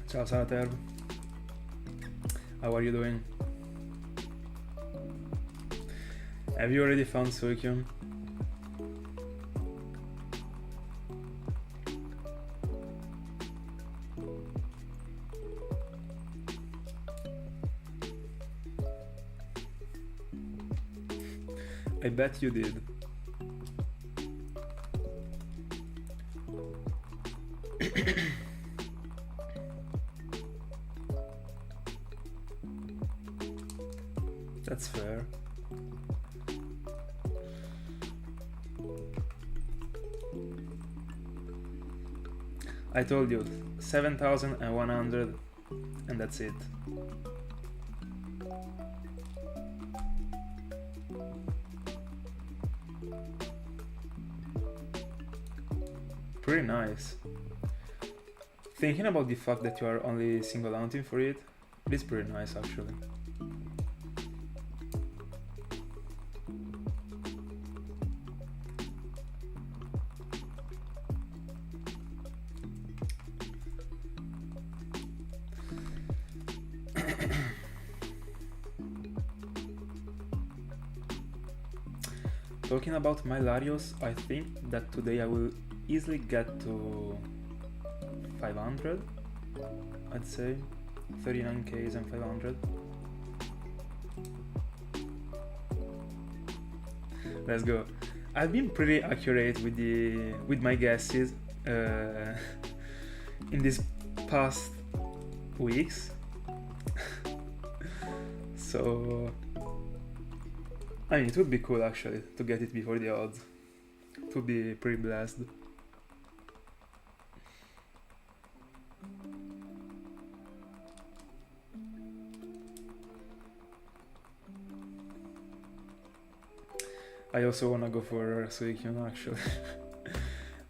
Ciao Salater, how are you doing? Have you already found Suicune? I bet you did. That's fair. I told you, 7,100 and that's it. Pretty nice. Thinking about the fact that you are only single hunting for it, it is pretty nice actually. Talking about my Latios, I think that today I will easily get to 500, I'd say 39Ks and 500. Let's go. I've been pretty accurate with my guesses in these past weeks, so I mean, it would be cool actually to get it before the odds. It would be pretty blessed. I also wanna go for Suicune actually.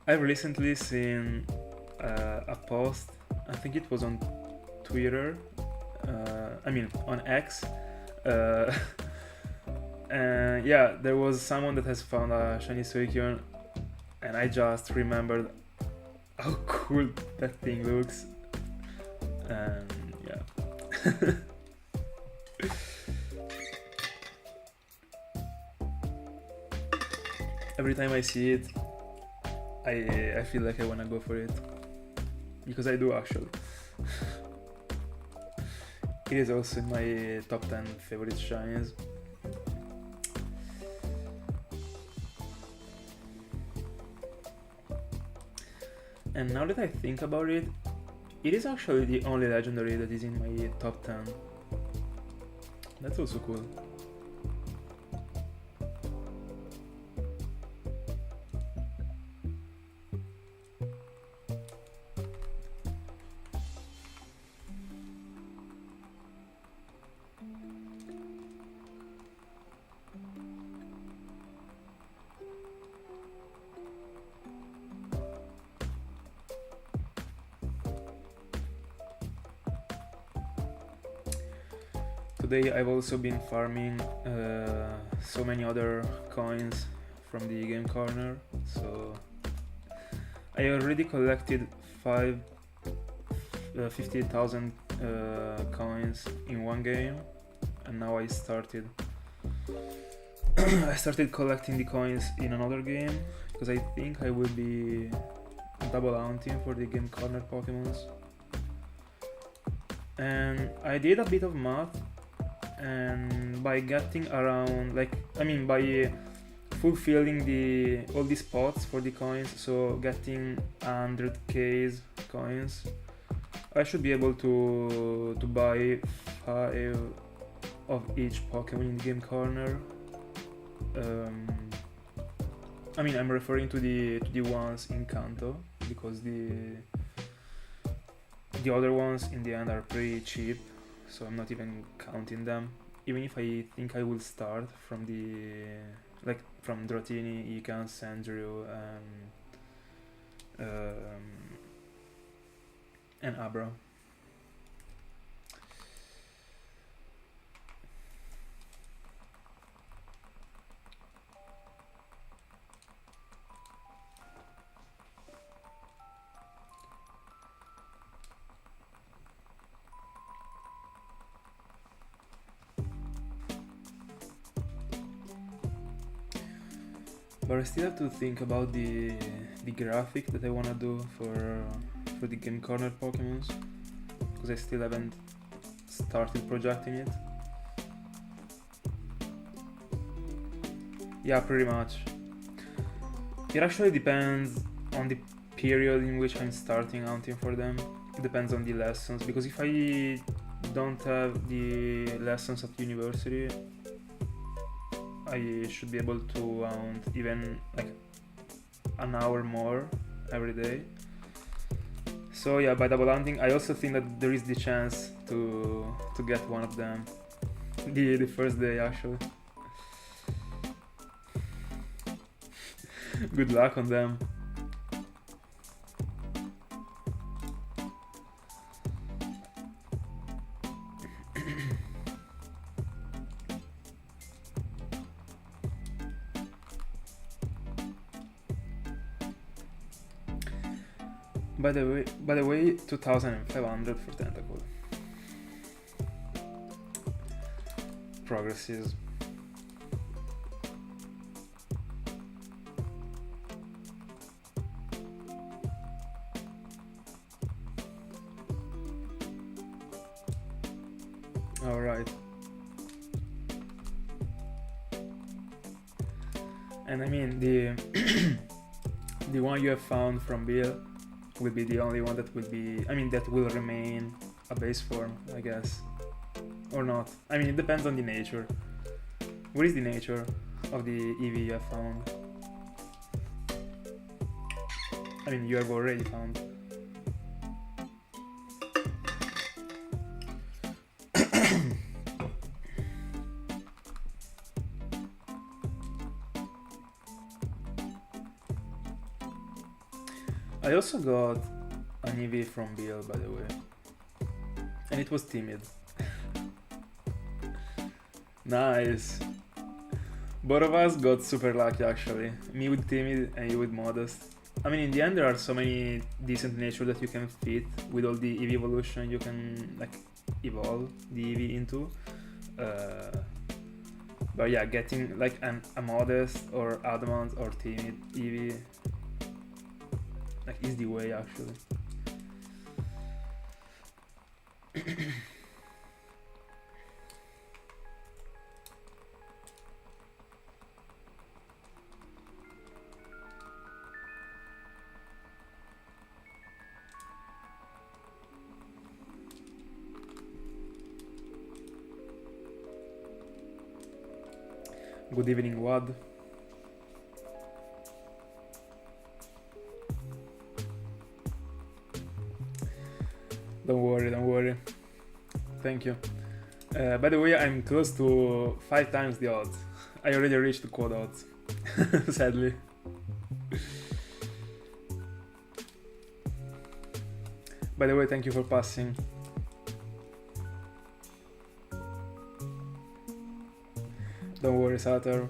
I've recently seen a post, I think it was on Twitter, I mean on X, and yeah, there was someone that has found a shiny Suicune, and I just remembered how cool that thing looks, and yeah. Every time I see it, I feel like I wanna go for it, because I do actually. It is also in my top 10 favorite shinies. And now that I think about it, it is actually the only legendary that is in my top 10. That's also cool. Today I've also been farming so many other coins from the game corner, so I already collected 50,000 coins in one game, and now I started collecting the coins in another game, because I think I will be double hunting for the game corner Pokemons. And I did a bit of math, and by getting around, by fulfilling all these spots for the coins, so getting 100k coins, I should be able to buy 5 of each Pokemon in the game corner. I mean, I'm referring to the ones in Kanto, because the other ones in the end are pretty cheap, so I'm not even counting them. Even if I think I will start from like from Dratini, Ikan, Sandrew, and Abra. But I still have to think about the graphic that I wanna do for the Game Corner Pokemons, because I still haven't started projecting it. Yeah, pretty much. It actually depends on the period in which I'm starting hunting for them. It depends on the lessons, because if I don't have the lessons at university, I should be able to hunt even like an hour more every day. So yeah, by double hunting, I also think that there is the chance to get one of them the first day actually. Good luck on them. By the way, 2,500 for Tentacool. Progresses. Alright. And I mean, the the one you have found from Bill will be the only one that will be, I mean, that will remain a base form, I guess. Or not. I mean, it depends on the nature. What is the nature of the EV you have found? I mean, you have already found. I also got an EV from Bill, by the way, and it was timid. Nice. Both of us got super lucky actually. Me with timid and you with modest. I mean, in the end, there are so many decent nature that you can fit with all the EV evolution you can like evolve the EV into. But yeah, getting like a modest or adamant or timid EV like is the way actually. Good evening, Wad. Don't worry. Thank you. By the way, I'm close to 5 times the odds. I already reached the quad odds, sadly. By the way, thank you for passing. Don't worry, Sator.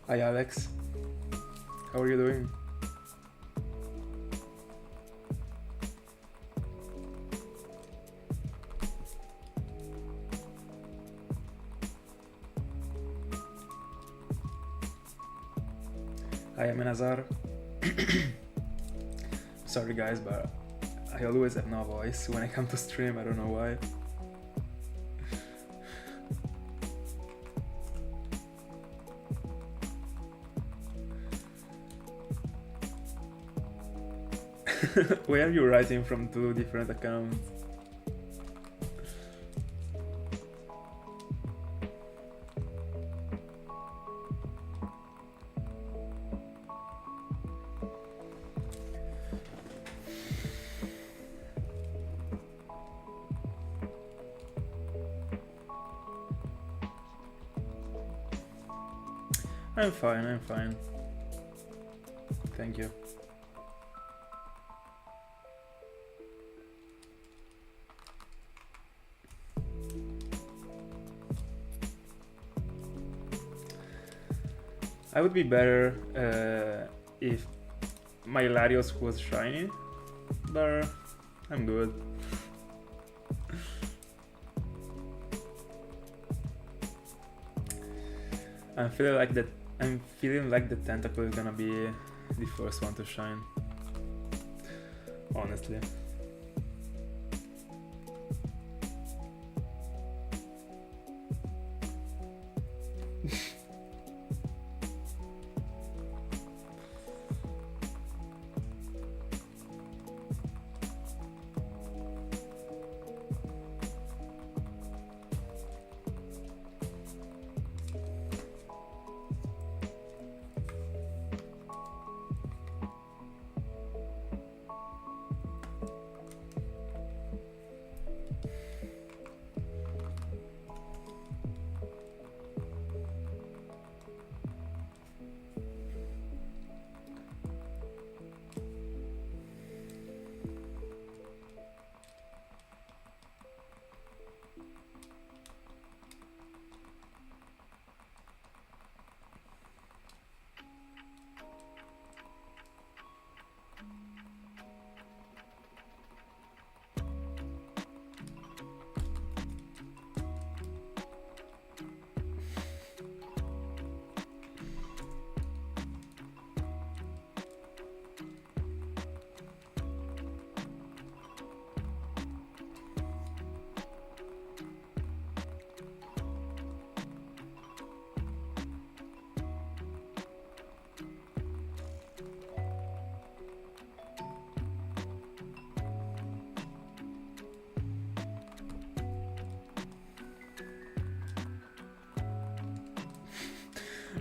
Hi Alex, how are you doing? Hi Amenazar. Sorry guys, but I always have no voice when I come to stream, I don't know why. Why are you writing from 2 different accounts? I'm fine. Thank you. I would be better if my Latios was shiny, but I'm good. I'm feeling like the Tentacool is gonna be the first one to shine. Honestly.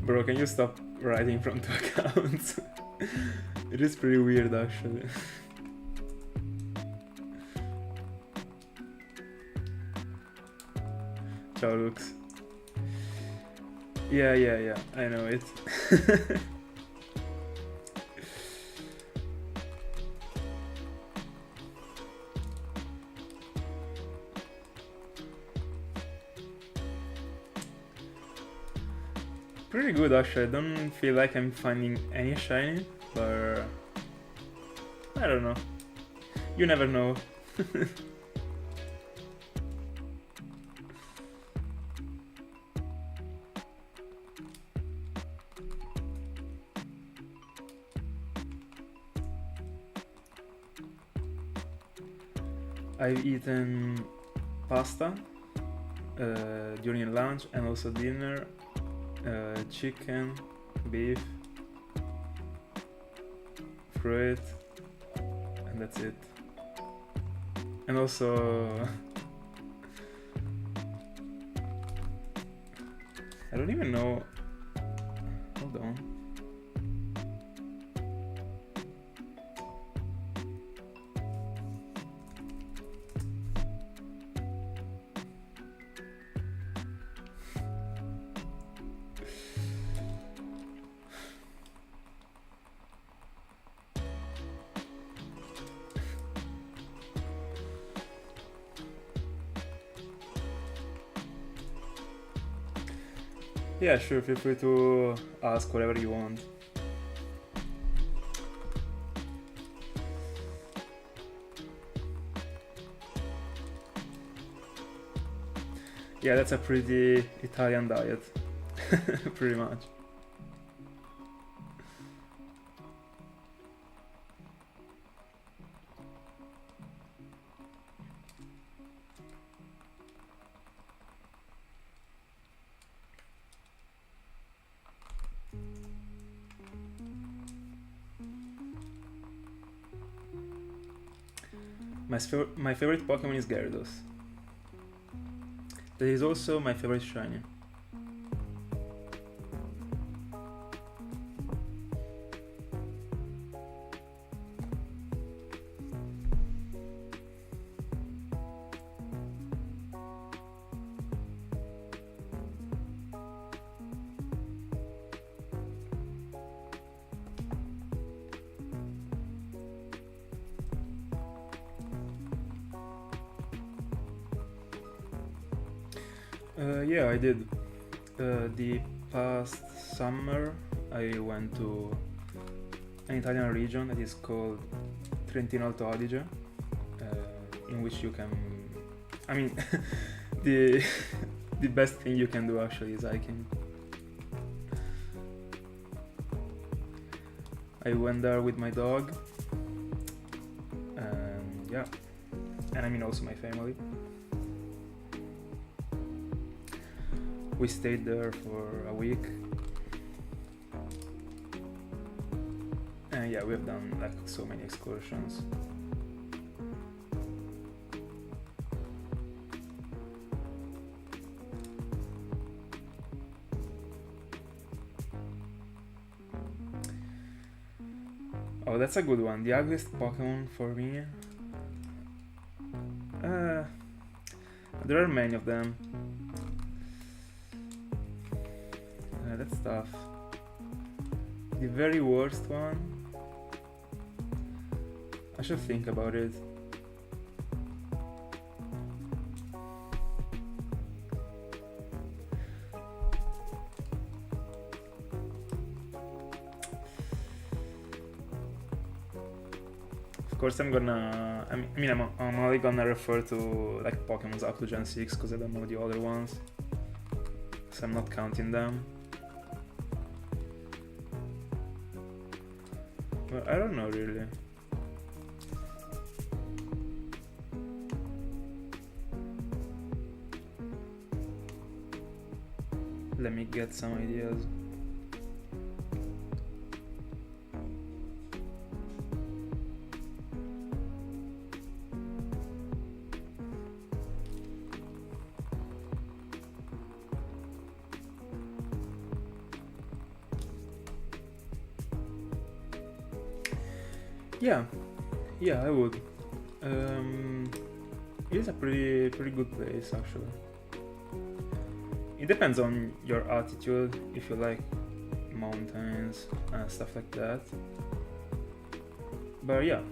Bro, can you stop writing from 2 accounts? It is pretty weird actually. Ciao Lux. Yeah, I know it. Pretty good actually. I don't feel like I'm finding any shiny, but I don't know. You never know. I've eaten pasta during lunch and also dinner. Chicken, beef, fruit, and that's it. And also I don't even know. Hold on. Yeah, sure, feel free to ask whatever you want. Yeah, that's a pretty Italian diet, pretty much. My favorite Pokemon is Gyarados. That is also my favorite shiny. Yeah, I did. The past summer I went to an Italian region that is called Trentino Alto Adige, in which you can, I mean, the best thing you can do actually is hiking. I went there with my dog, and yeah, and I mean also my family. We stayed there for a week, and yeah, we've done like so many excursions. Oh, that's a good one. The ugliest Pokemon for me? There are many of them. That's tough. The very worst one? I should think about it. Of course I'm only gonna refer to like Pokemons up to Gen 6 because I don't know the other ones. So I'm not counting them. But I don't know really. Let me get some ideas. Yeah, I would. It is a pretty good place actually. It depends on your attitude, if you like mountains and stuff like that. But yeah,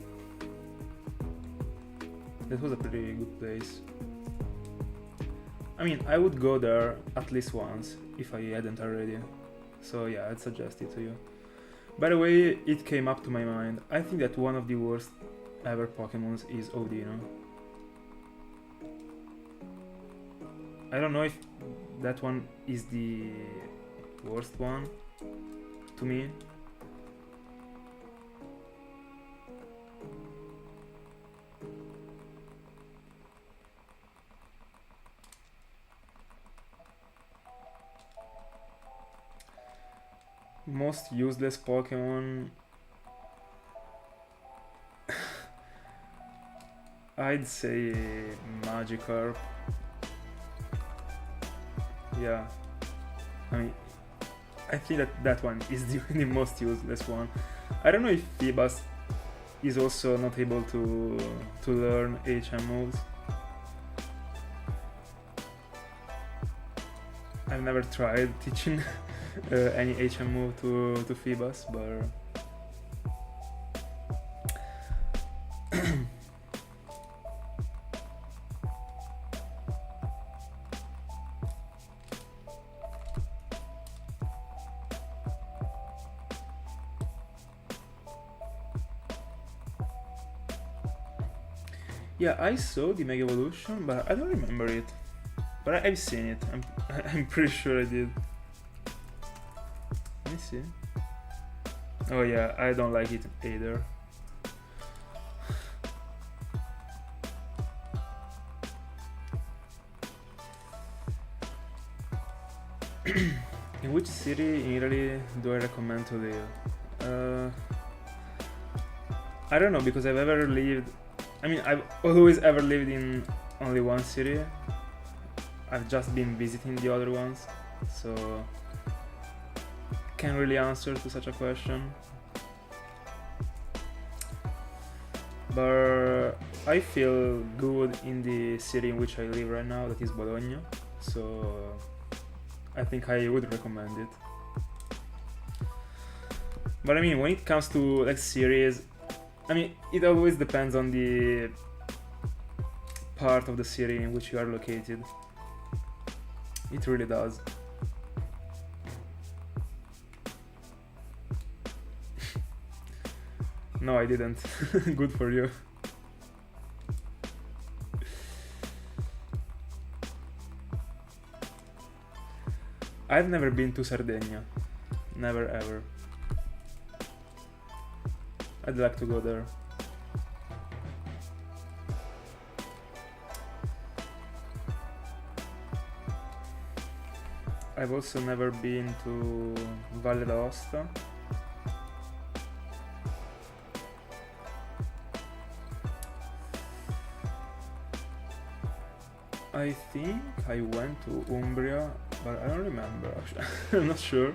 that was a pretty good place. I mean, I would go there at least once if I hadn't already. So yeah, I'd suggest it to you. By the way, it came up to my mind. I think that one of the worst ever Pokemons is Odino. I don't know if that one is the worst one to me. Most useless Pokemon. I'd say Magikarp. Yeah, I mean, I think that one is the most useless one. I don't know if Phoebus is also not able to learn HM moves. I've never tried teaching any HM move to Phoebus, but Yeah, I saw the Mega Evolution, but I don't remember it. But I've seen it. I'm pretty sure I did. Let me see. Oh yeah, I don't like it either. In which city in Italy do I recommend to live? I don't know, because I've ever lived. I mean, I've always ever lived in only one city. I've just been visiting the other ones, so can't really answer to such a question. But I feel good in the city in which I live right now, that is Bologna, so I think I would recommend it. But I mean, when it comes to like series, I mean, it always depends on the part of the city in which you are located. It really does. No, I didn't. Good for you. I've never been to Sardinia. Never ever. I'd like to go there. I've also never been to Valle d'Aosta. I think I went to Umbria, but I don't remember actually. I'm not sure.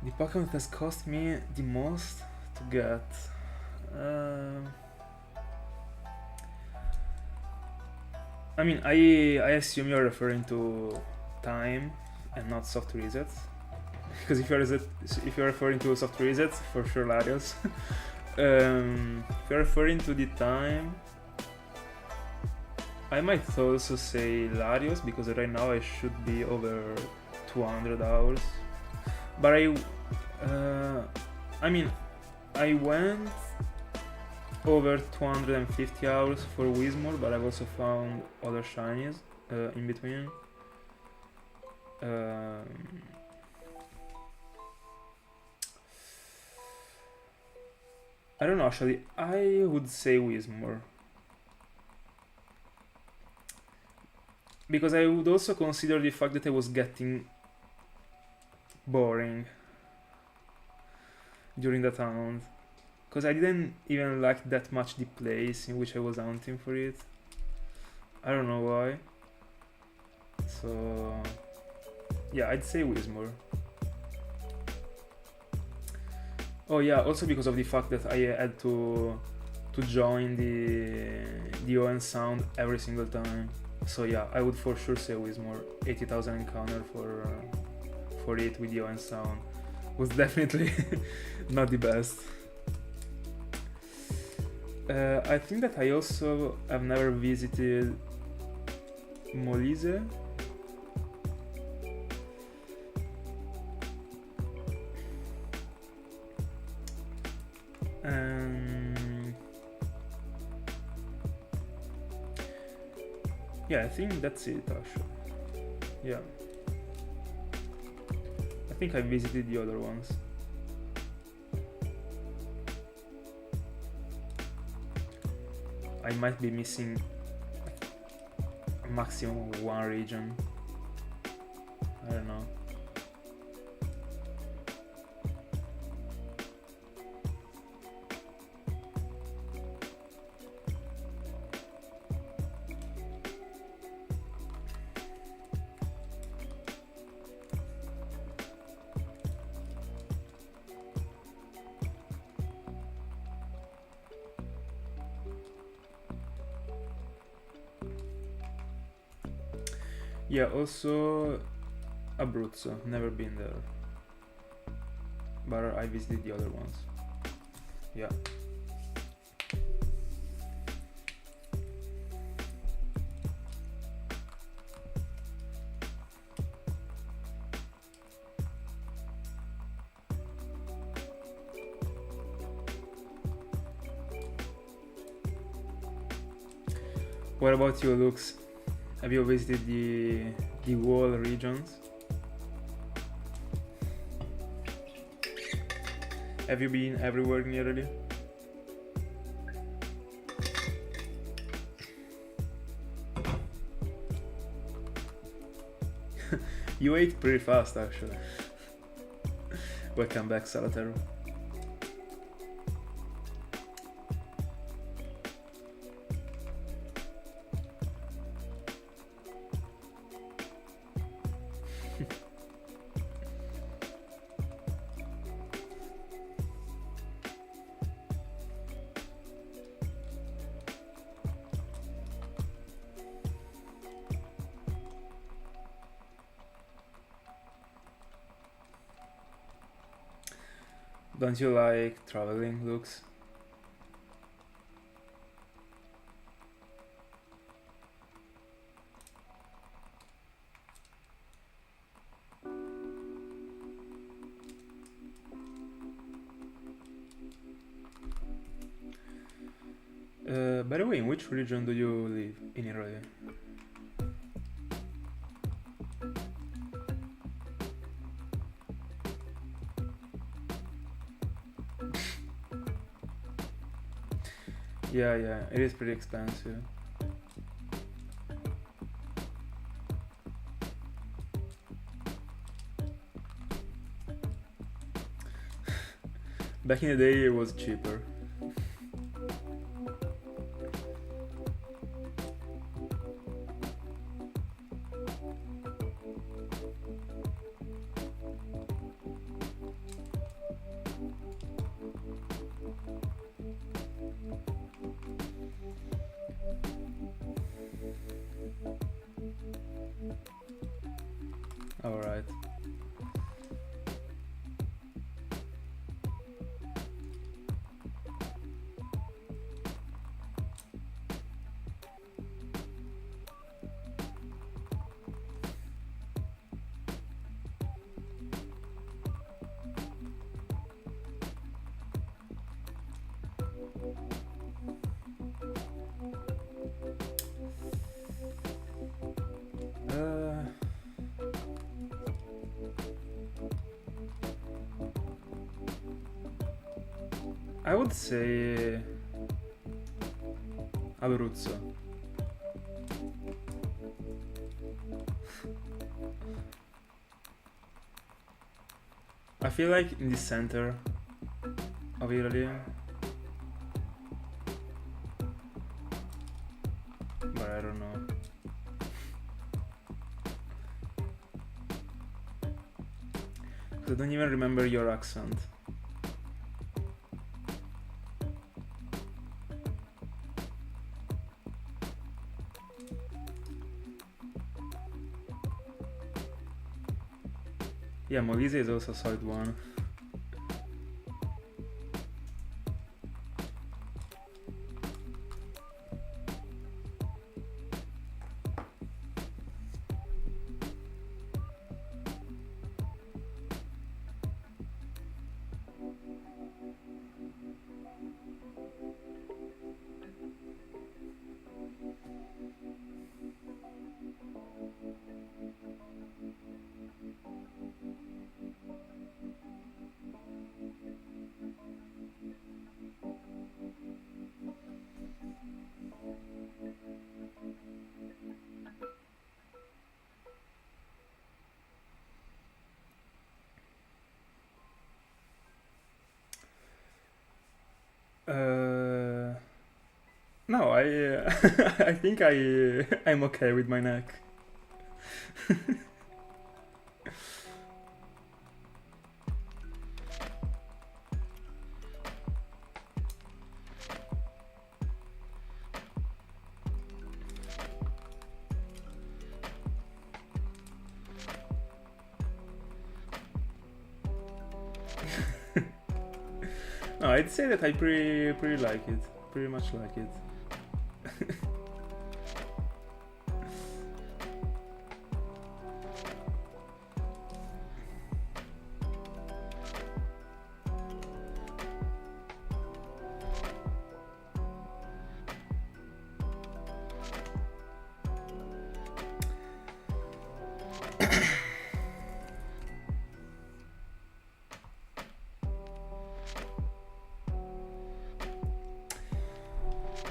The Pokemon that has cost me the most to get. I mean, I assume you're referring to time and not soft resets. Because if you're referring to soft resets, for sure Latios. If you're referring to the time, I might also say Latios, because right now I should be over 200 hours. But I mean, I went over 250 hours for Whismur, but I've also found other shinies in between. I don't know, actually, I would say Whismur. Because I would also consider the fact that I was getting boring during that hunt. Because I didn't even like that much the place in which I was hunting for it. I don't know why. So yeah, I'd say Whismur. Oh yeah, also because of the fact that I had to join the ON sound every single time. So yeah, I would for sure say Whismur. 80,000 encounter for it with the ON sound was definitely not the best. I think that I also have never visited Molise. Yeah, I think that's it actually. Yeah. I think I visited the other ones. I might be missing a maximum of one region. I don't know. Yeah, also Abruzzo, never been there, but I visited the other ones. Yeah. What about you, Lux? Have you visited the wall regions? Have you been everywhere nearly? You ate pretty fast, actually. Welcome back, Salataru. Don't you like traveling, Lux? By the way, in which region do you live in Italy? Yeah, it is pretty expensive. Back in the day, it was cheaper. Alright. I would say Abruzzo. I feel like in the center of Italy, but I don't know. I don't even remember your accent. Yeah, Molise is also a solid one. No, I think I'm okay with my neck. No, I'd say that I pretty like it. Pretty much like it.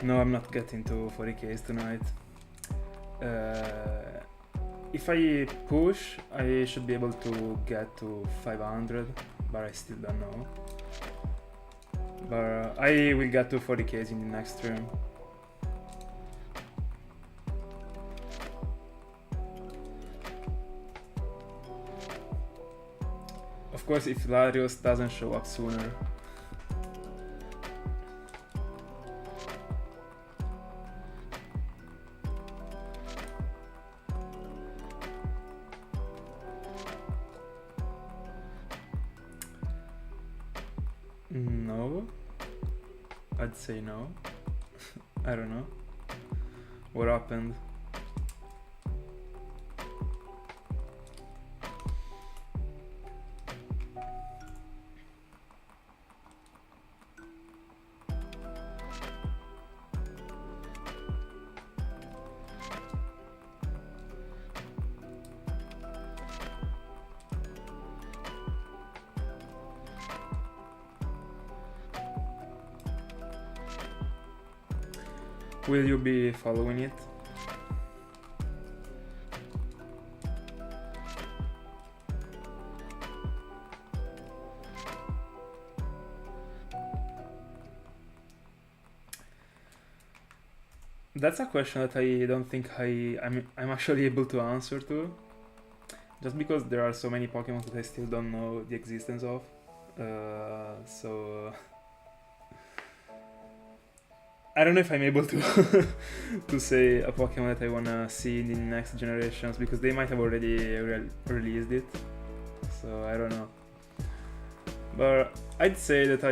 No, I'm not getting to 40Ks tonight. If I push, I should be able to get to 500, but I still don't know. But I will get to 40Ks in the next stream. Of course, if Latios doesn't show up sooner. No, I'd say no. I don't know. What happened? Will you be following it? That's a question that I don't think I'm actually able to answer to. Just because there are so many Pokemon that I still don't know the existence of. So I don't know if I'm able to to say a Pokemon that I wanna see in the next generations, because they might have already released it. So I don't know. But I'd say that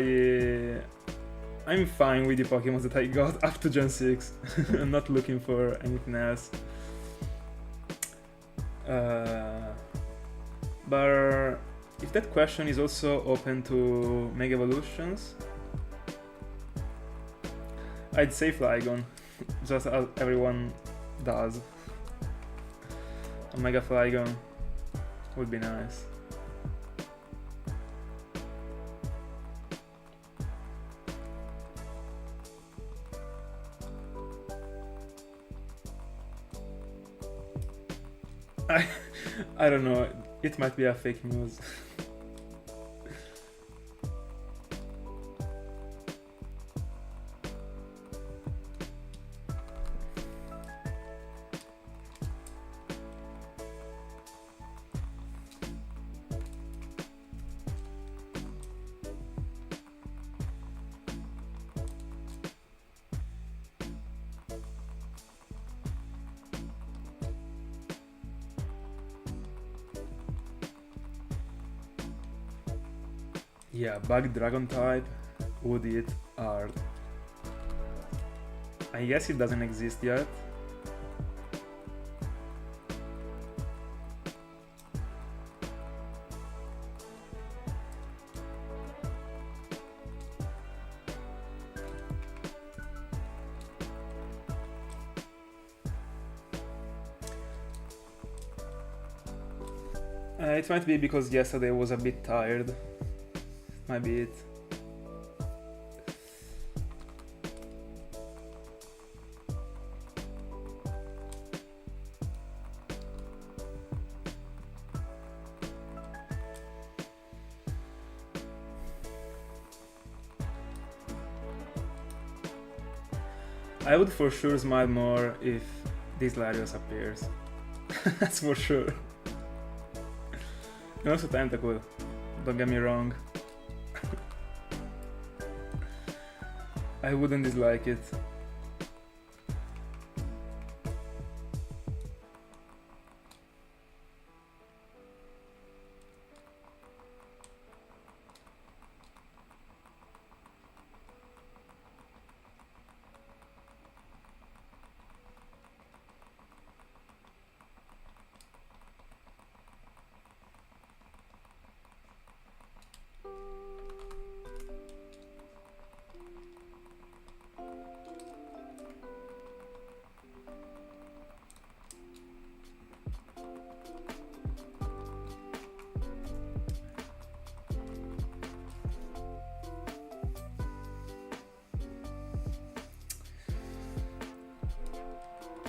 I'm fine with the Pokemon that I got up to Gen 6. I'm not looking for anything else. But if that question is also open to Mega Evolutions, I'd say Flygon, just as everyone does. A Mega Flygon would be nice. I don't know, it might be a fake news. Yeah, Bug Dragon type would hit hard. I guess it doesn't exist yet. It might be because yesterday I was a bit tired. Might be it. I would for sure smile more if this Latios appears. That's for sure. And also Tentacool, don't get me wrong. I wouldn't dislike it.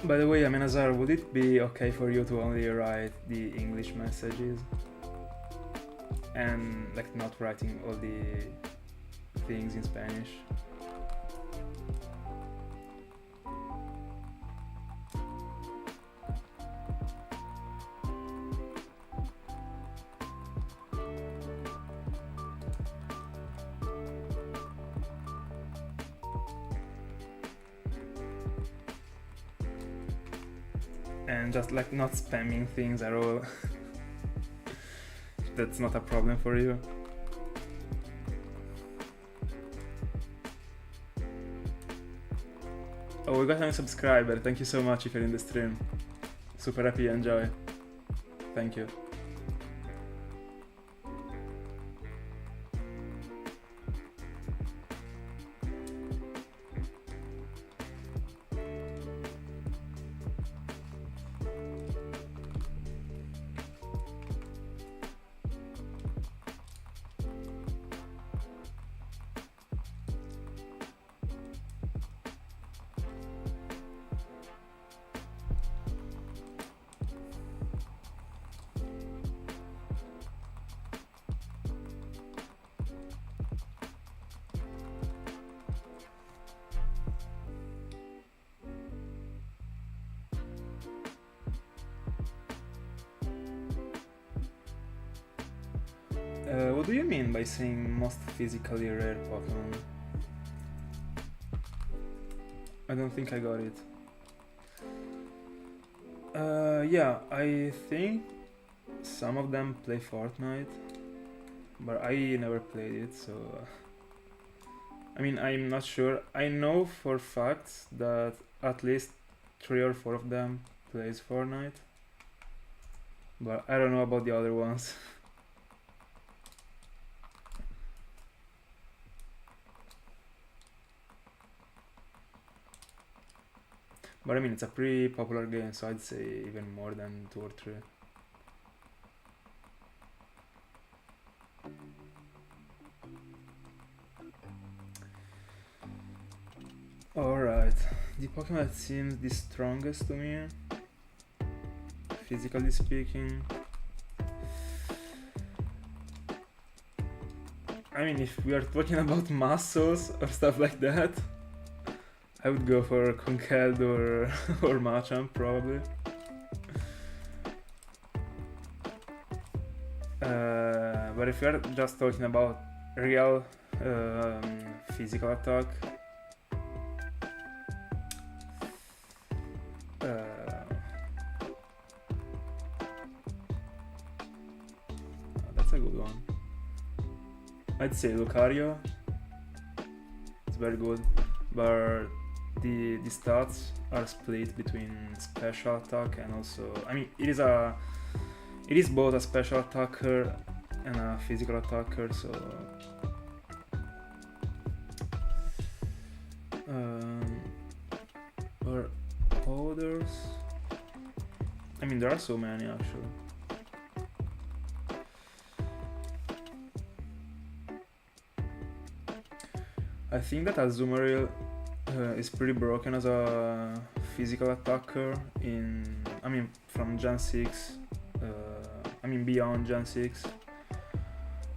By the way, Amenazar, would it be okay for you to only write the English messages? And like not writing all the things in Spanish? And just like not spamming things at all. That's not a problem for you. Oh, we got a new subscriber. Thank you so much if you're in the stream. Super happy you enjoy. Thank you. What do you mean by saying most physically rare Pokemon? I don't think I got it. Yeah, I think some of them play Fortnite, but I never played it, so... I mean, I'm not sure. I know for facts that at least 3 or 4 of them plays Fortnite, but I don't know about the other ones. But I mean, it's a pretty popular game, so I'd say even more than 2 or 3. Alright, the Pokemon that seems the strongest to me, physically speaking. I mean, if we are talking about muscles or stuff like that, I would go for Conkeldurr or Machamp, probably. But if we are just talking about real physical attack, that's a good one. I'd say Lucario. It's very good, but the stats are split between special attack and also, I mean, it is both a special attacker and a physical attacker, so or others, I mean, there are so many actually. I think that Azumarill is pretty broken as a physical attacker I mean, from Gen 6, I mean beyond Gen 6.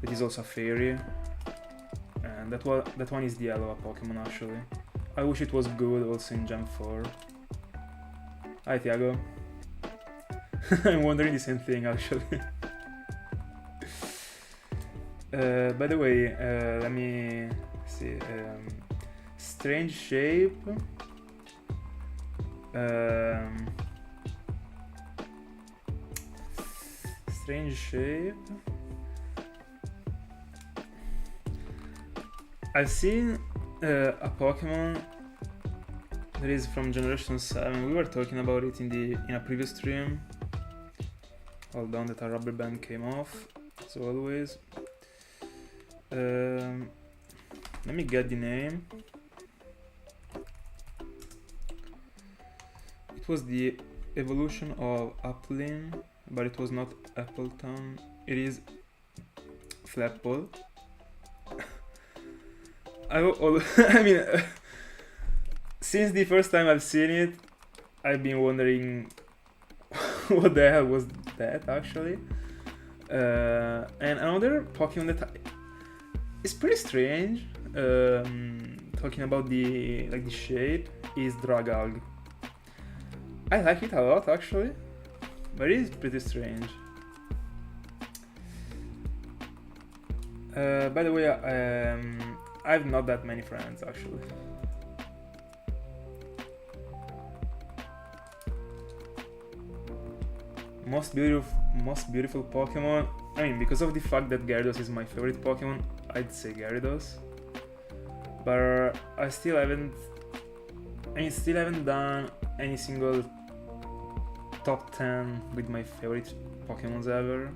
It is also a fairy, and that one is the yellow Pokemon actually. I wish it was good also in Gen 4. Hi Thiago. I'm wondering the same thing actually. By the way, let me see. Strange shape. Strange shape. I've seen a Pokemon that is from Generation 7. We were talking about it in a previous stream. Hold on, that a rubber band came off, as always. Let me get the name. It was the evolution of Applin, but it was not Appleton. It is Flapple. I mean, since the first time I've seen it, I've been wondering what the hell was that actually. And another Pokemon that is pretty strange, talking about the shape, is Dragag. I like it a lot actually, but it is pretty strange. By the way, I have not that many friends actually. Most beautiful Pokemon. I mean, because of the fact that Gyarados is my favorite Pokemon, I'd say Gyarados. But I still haven't done any single top 10 with my favorite Pokemons ever.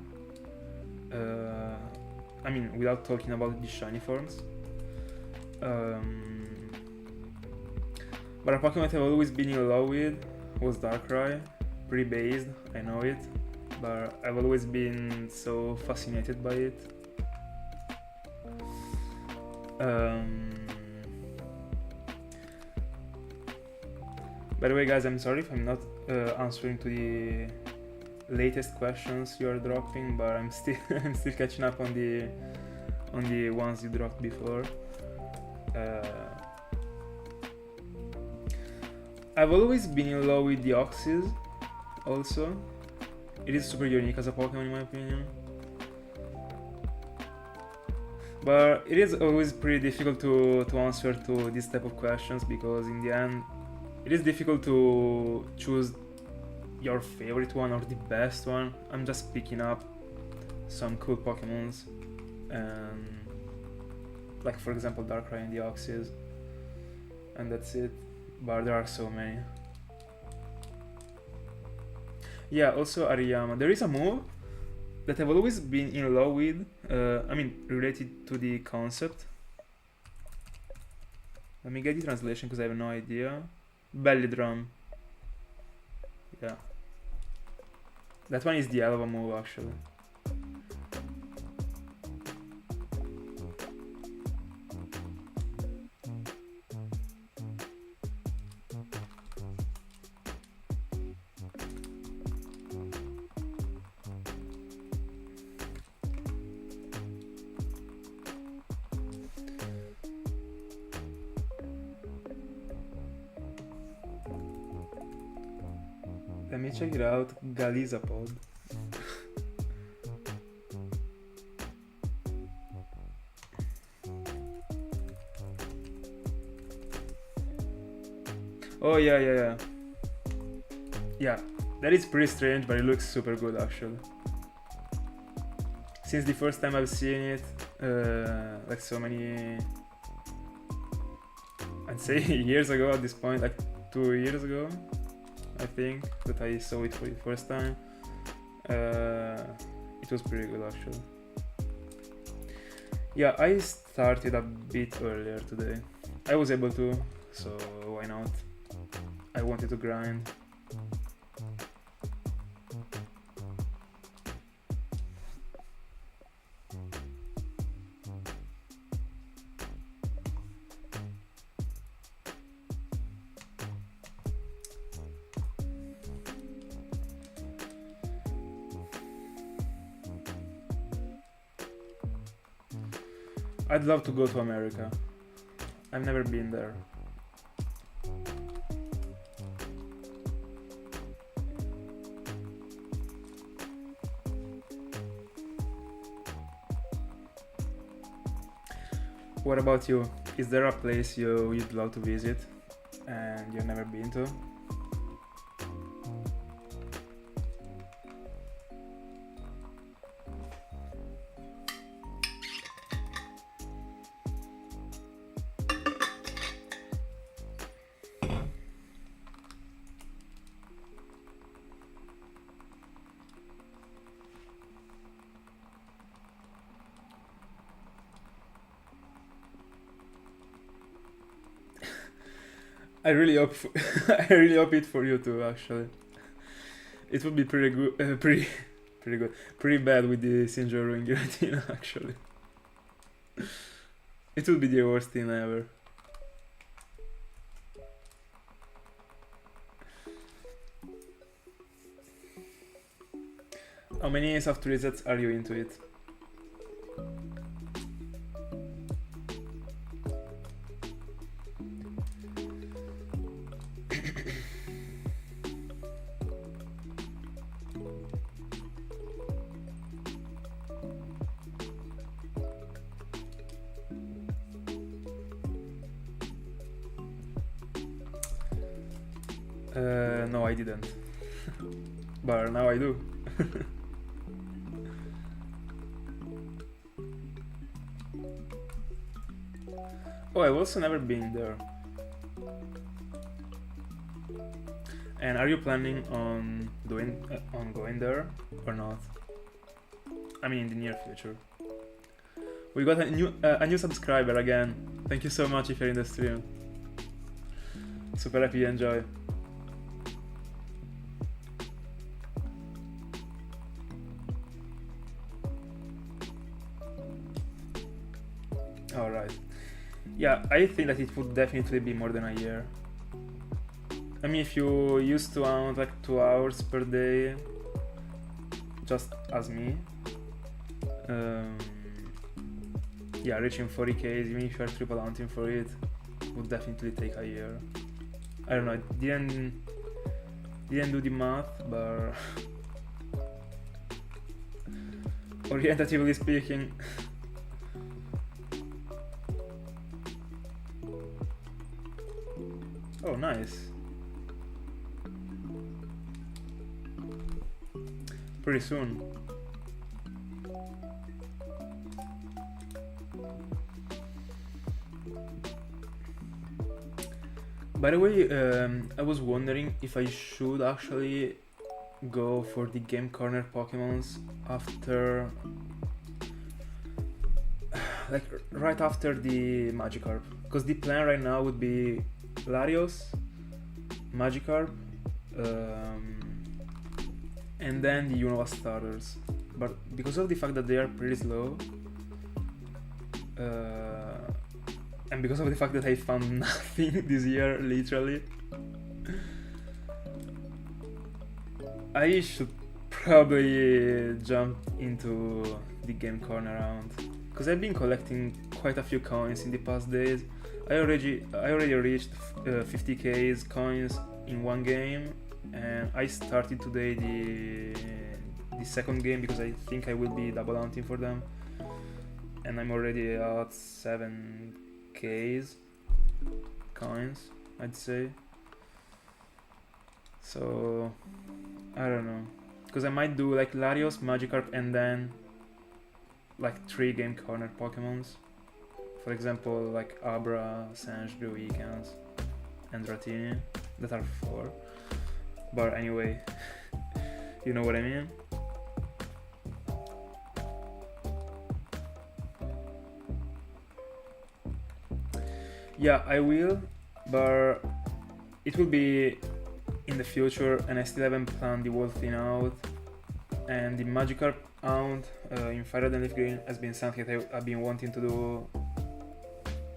I mean, without talking about the shiny forms. But a Pokemon I've always been in love with was Darkrai. Pretty based, I know it, but I've always been so fascinated by it. By the way, guys, I'm sorry if I'm not answering to the latest questions you are dropping, but I'm still catching up on the ones you dropped before. I've always been in love with the Oxys. Also, it is super unique as a Pokemon in my opinion. But it is always pretty difficult to answer to this type of questions, because in the end it is difficult to choose your favorite one or the best one. I'm just picking up some cool Pokemons, and like for example Darkrai and the Oxys, and that's it. But there are so many. Yeah, also Ariyama. There is a move that I've always been in love with, I mean, related to the concept. Let me get the translation because I have no idea. Belly drum. Yeah. That one is the hell of a move actually. Let me check it out. Galizapod. Oh yeah. Yeah, that is pretty strange, but it looks super good actually. Since the first time I've seen it, like so many, I'd say years ago at this point, like 2 years ago, I think, that I saw it for the first time. It was pretty good actually. Yeah, I started a bit earlier today. I was able to, so why not? I wanted to grind. I'd love to go to America. I've never been there. What about you? Is there a place you'd love to visit and you've never been to? I really hope I really hope it for you too. Actually, it would be pretty good, pretty bad with the Sinjoro in Giratina. Actually, it would be the worst thing ever. many soft resets are you into it? No, I didn't. But now I do. Oh, I've also never been there. And are you planning on going there or not? I mean, in the near future. We got a new subscriber again. Thank you so much if you're in the stream. Super happy you enjoy. Alright. Yeah, I think that it would definitely be more than a year. I mean, if you used to hunt like 2 hours per day, just as me, yeah, reaching 40k, even if you're triple hunting for it, would definitely take a year. I don't know, I didn't do the math, but orientatively speaking, oh, nice. Pretty soon. By the way, I was wondering if I should actually go for the Game Corner Pokemons after, like right after the Magikarp, because the plan right now would be Latios, Magikarp, and then the Unova starters. But because of the fact that they are pretty slow, and because of the fact that I found nothing this year, literally, I should probably jump into the Game Corner round, because I've been collecting quite a few coins in the past days. I already reached 50k coins in one game, and I started today the second game because I think I will be double hunting for them, and I'm already at 7k coins, I'd say. So I don't know, because I might do like Latios, Magikarp, and then like 3 Game Corner Pokemons. For example, like Abra, Sandshrew, Weekends, and Dratini, that are 4. But anyway, you know what I mean? Yeah, I will, but it will be in the future, and I still haven't planned the whole thing out. And the Magikarp Hound in Firered and Leafgreen has been something that I've been wanting to do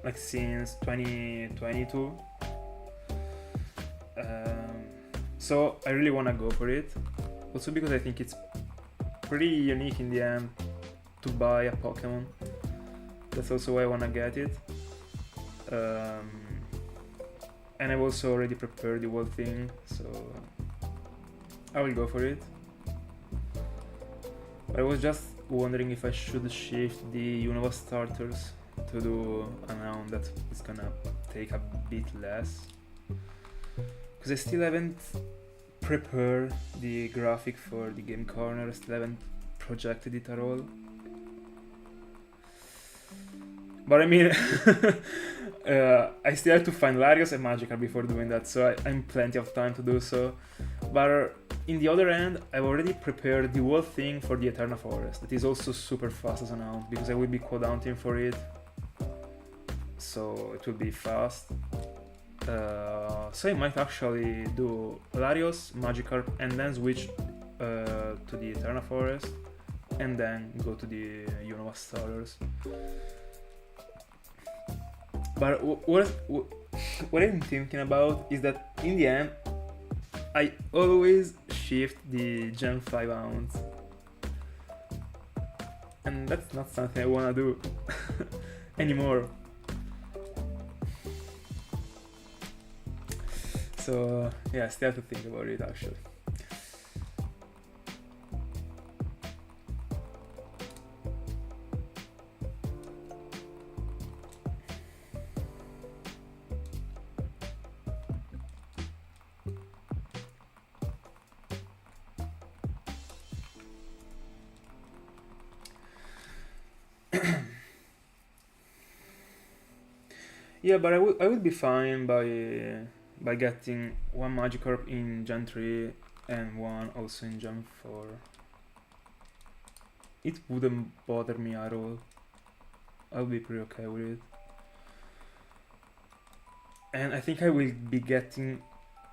like since 2022. So I really want to go for it, also because I think it's pretty unique in the end to buy a Pokemon. That's also why I want to get it. And I've also already prepared the whole thing, so I will go for it. I was just wondering if I should shift the Unova starters to do a round that is gonna take a bit less, because I still haven't prepared the graphic for the Game Corner. I still haven't projected it at all. But I mean, I still have to find Latios and Magikarp before doing that, so I'm plenty of time to do so. But in the other end, I've already prepared the whole thing for the Eterna Forest. That is also super fast as an hunt, because I will be quad hunting for it, so it will be fast. So I might actually do Latios, Magikarp, and then switch to the Eterna Forest, and then go to the Unova starters. But what I'm thinking about is that in the end, I always shift the Gen 5 hounds. and that's not something I wanna do anymore. So yeah, I still have to think about it actually. Yeah, but I would be fine by getting one Magikarp in Gen 3 and one also in Gen 4. It wouldn't bother me at all. I'll be pretty okay with it. And I think I will be getting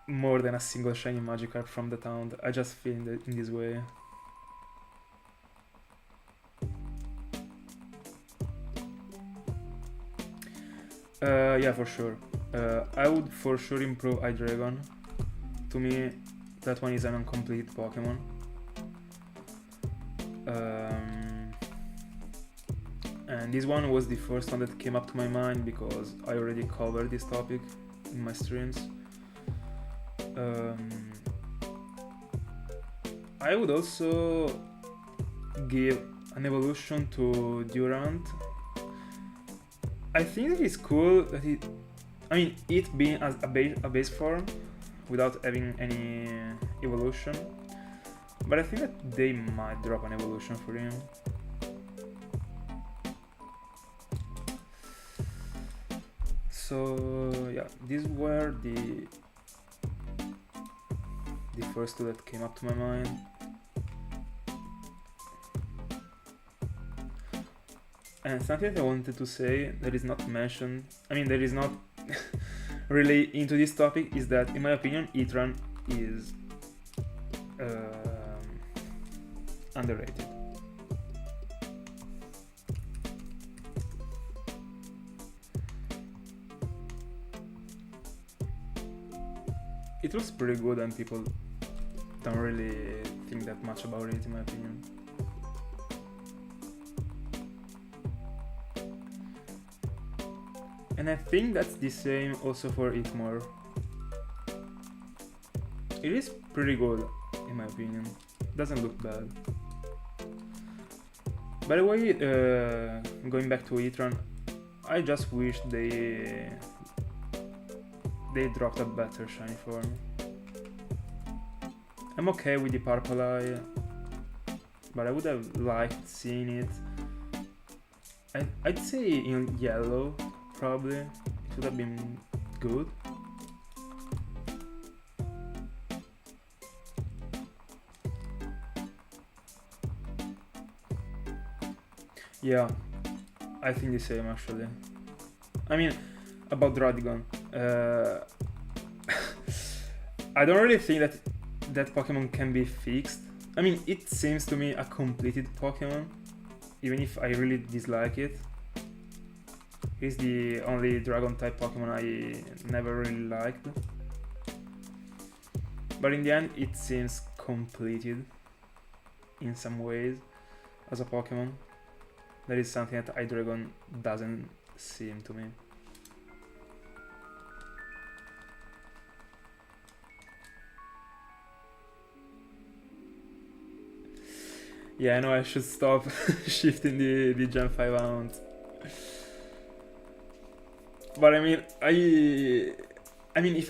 more than a single shiny Magikarp from the town. I just feel in this way. Yeah, for sure. I would for sure improve Hydreigon. To me, that one is an incomplete Pokemon. And this one was the first one that came up to my mind because I already covered this topic in my streams. I would also give an evolution to Durant. I think that it's cool that it being as a base form without having any evolution, but I think that they might drop an evolution for him. So yeah, these were the first two that came up to my mind. And something that I wanted to say that is not mentioned, that is not really into this topic, is that in my opinion Heatran is underrated. It looks pretty good and people don't really think that much about it in my opinion. And I think that's the same also for Itmor. It is pretty good in my opinion. Doesn't look bad. By the way, going back to Heatran, I just wish they dropped a better shiny form. I'm okay with the purple eye, but I would have liked seeing it. I'd say in yellow. Probably it would have been good. Yeah, I think the same actually. About Radigon, I don't really think that Pokemon can be fixed. It seems to me a completed Pokemon, even if I really dislike it. He's the only dragon type Pokemon I never really liked. But in the end it seems completed in some ways as a Pokemon. That is something that Hydreigon doesn't seem to me. Yeah, I know I should stop shifting the Gen 5 out. But if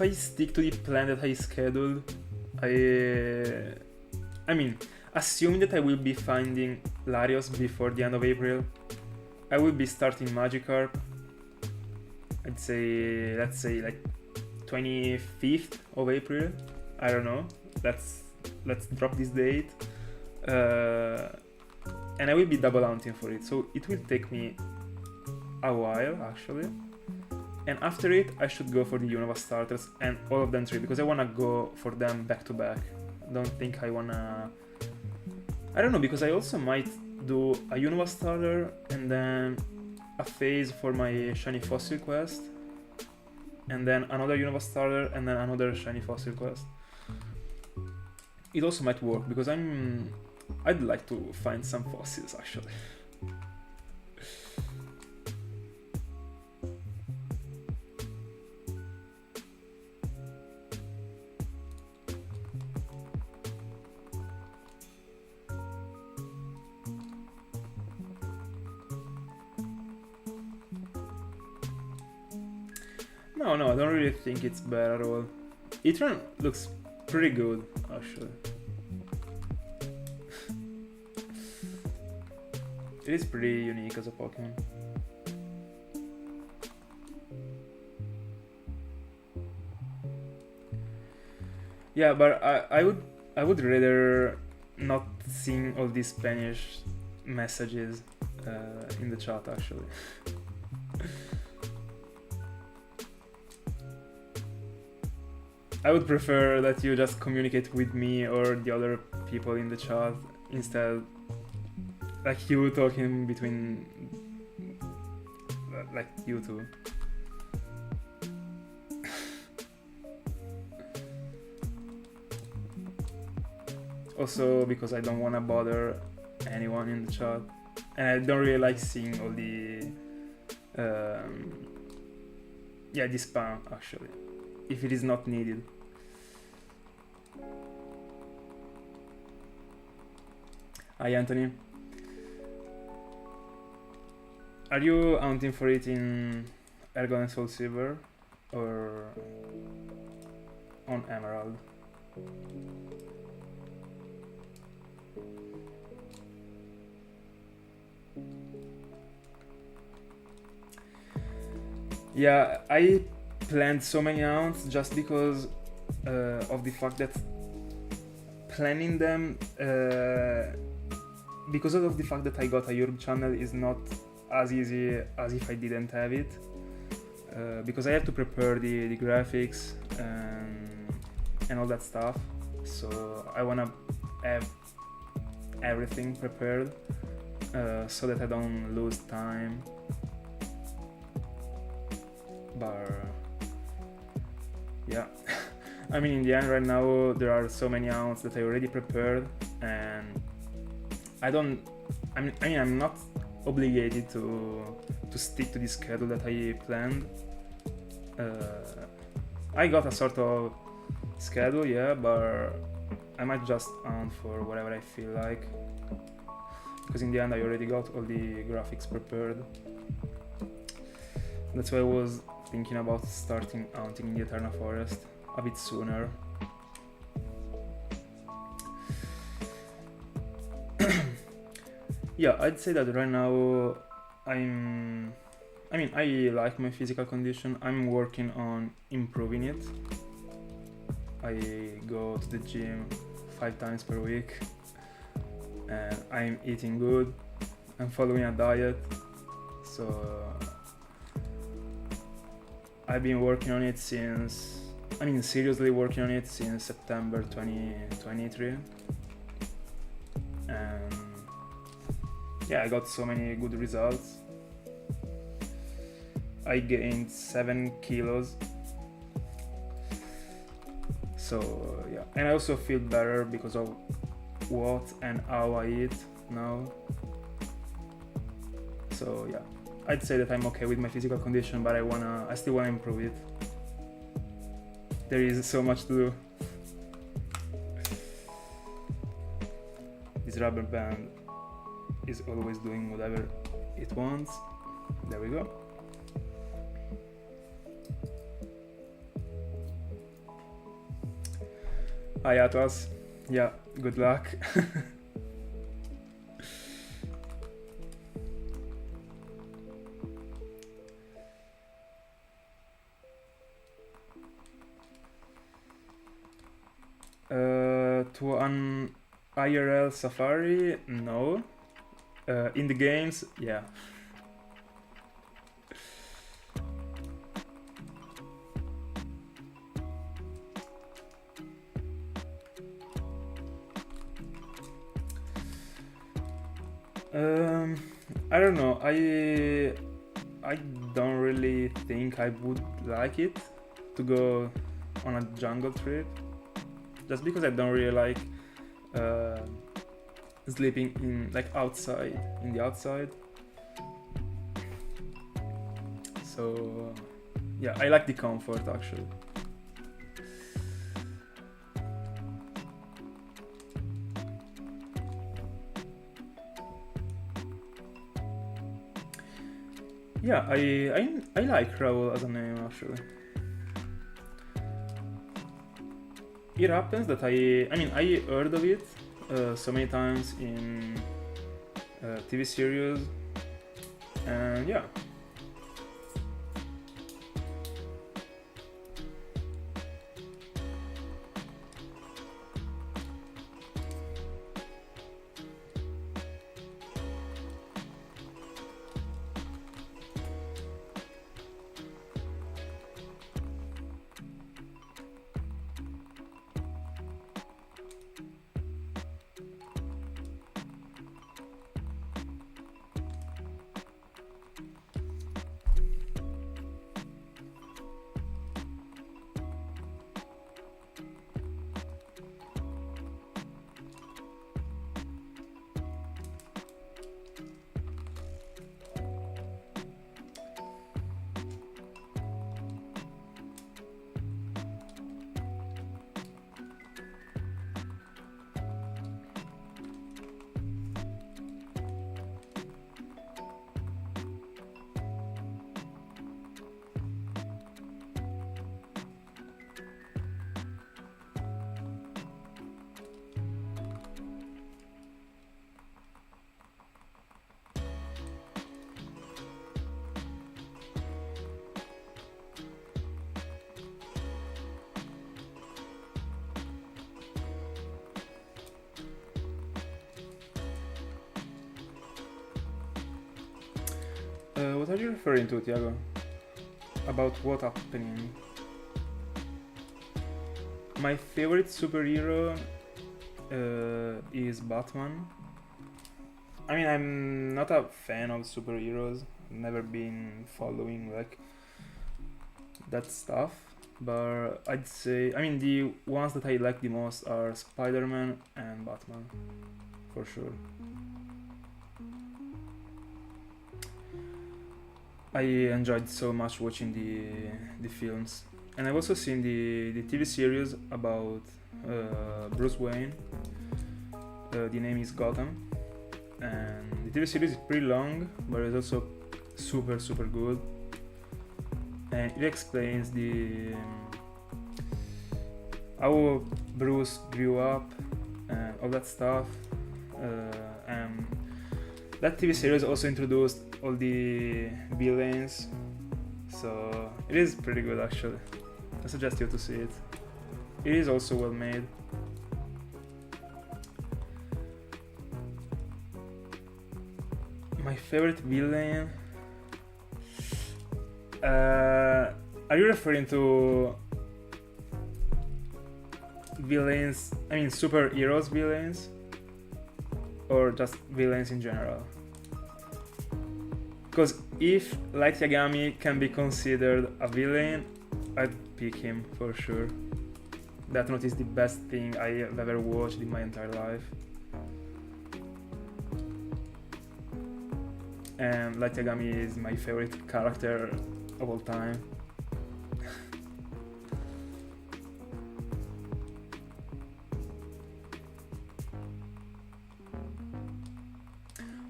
I stick to the plan that I scheduled, assuming that I will be finding Latios before the end of April, I will be starting Magikarp. Let's say like 25th of April. I don't know. Let's drop this date. And I will be double hunting for it, so it will take me a while actually. And after it, I should go for the Unova starters and all of them 3 because I wanna go for them back to back. Don't think I wanna. I don't know, because I also might do a Unova starter and then a phase for my shiny fossil quest, and then another Unova starter and then another shiny fossil quest. It also might work because I'd like to find some fossils actually. No, I don't really think it's bad at all. Etron looks pretty good, actually. It is pretty unique as a Pokemon. Yeah, but I would rather not seeing all these Spanish messages in the chat, actually. I would prefer that you just communicate with me or the other people in the chat instead, like you talking between, like you two. Also because I don't want to bother anyone in the chat, and I don't really like seeing all the the spam, actually, if it is not needed. Hi Anthony. Are you hunting for it in Ergon and Soul Silver or on Emerald? Yeah, I planned so many hunts just because of the fact that planning them, because of the fact that I got a YouTube channel is not as easy as if I didn't have it, because I have to prepare the graphics and all that stuff, so I wanna have everything prepared so that I don't lose time. But yeah, I mean, in the end right now there are so many hunts that I already prepared, and I'm not obligated to stick to the schedule that I planned. I got a sort of schedule, yeah, but I might just hunt for whatever I feel like, because in the end I already got all the graphics prepared. That's why I was thinking about starting hunting in the Eternal Forest a bit sooner. Yeah, I'd say that right now I like my physical condition. I'm working on improving it. I go to the gym 5 times per week and I'm eating good. I'm following a diet, so I've been working on it seriously working on it since September 2023, and yeah, I got so many good results. I gained 7 kilos, so yeah, and I also feel better because of what and how I eat now. So yeah, I'd say that I'm okay with my physical condition, but I still wanna improve it. There is so much to do. This rubber band is always doing whatever it wants. There we go. Hi Atlas. Yeah, good luck. To an IRL safari, no. In the games, yeah. I don't know. I don't really think I would like it to go on a jungle trip, just because I don't really like sleeping in outside, in the outside. So yeah, I like the comfort actually. Yeah, I like Raoul as a name actually. it happens that I heard of it so many times in TV series, and yeah. What are you referring to, Tiago? About what happening? My favorite superhero is Batman. I mean, I'm not a fan of superheroes. Never been following like that stuff. But I'd say, I mean, the ones that I like the most are Spider-Man and Batman, for sure. I enjoyed so much watching the films, and I've also seen the TV series about Bruce Wayne. The name is Gotham, and the TV series is pretty long, but it's also super good, and it explains the how Bruce grew up and all that stuff, and that TV series also introduced all the villains, so it is pretty good actually. I suggest you to see it. It is also well made. My favorite villain? Are you referring to villains, I mean superheroes villains? Or just villains in general? Because if Light Yagami can be considered a villain, I'd pick him for sure. Death Note is the best thing I have ever watched in my entire life. And Light Yagami is my favorite character of all time.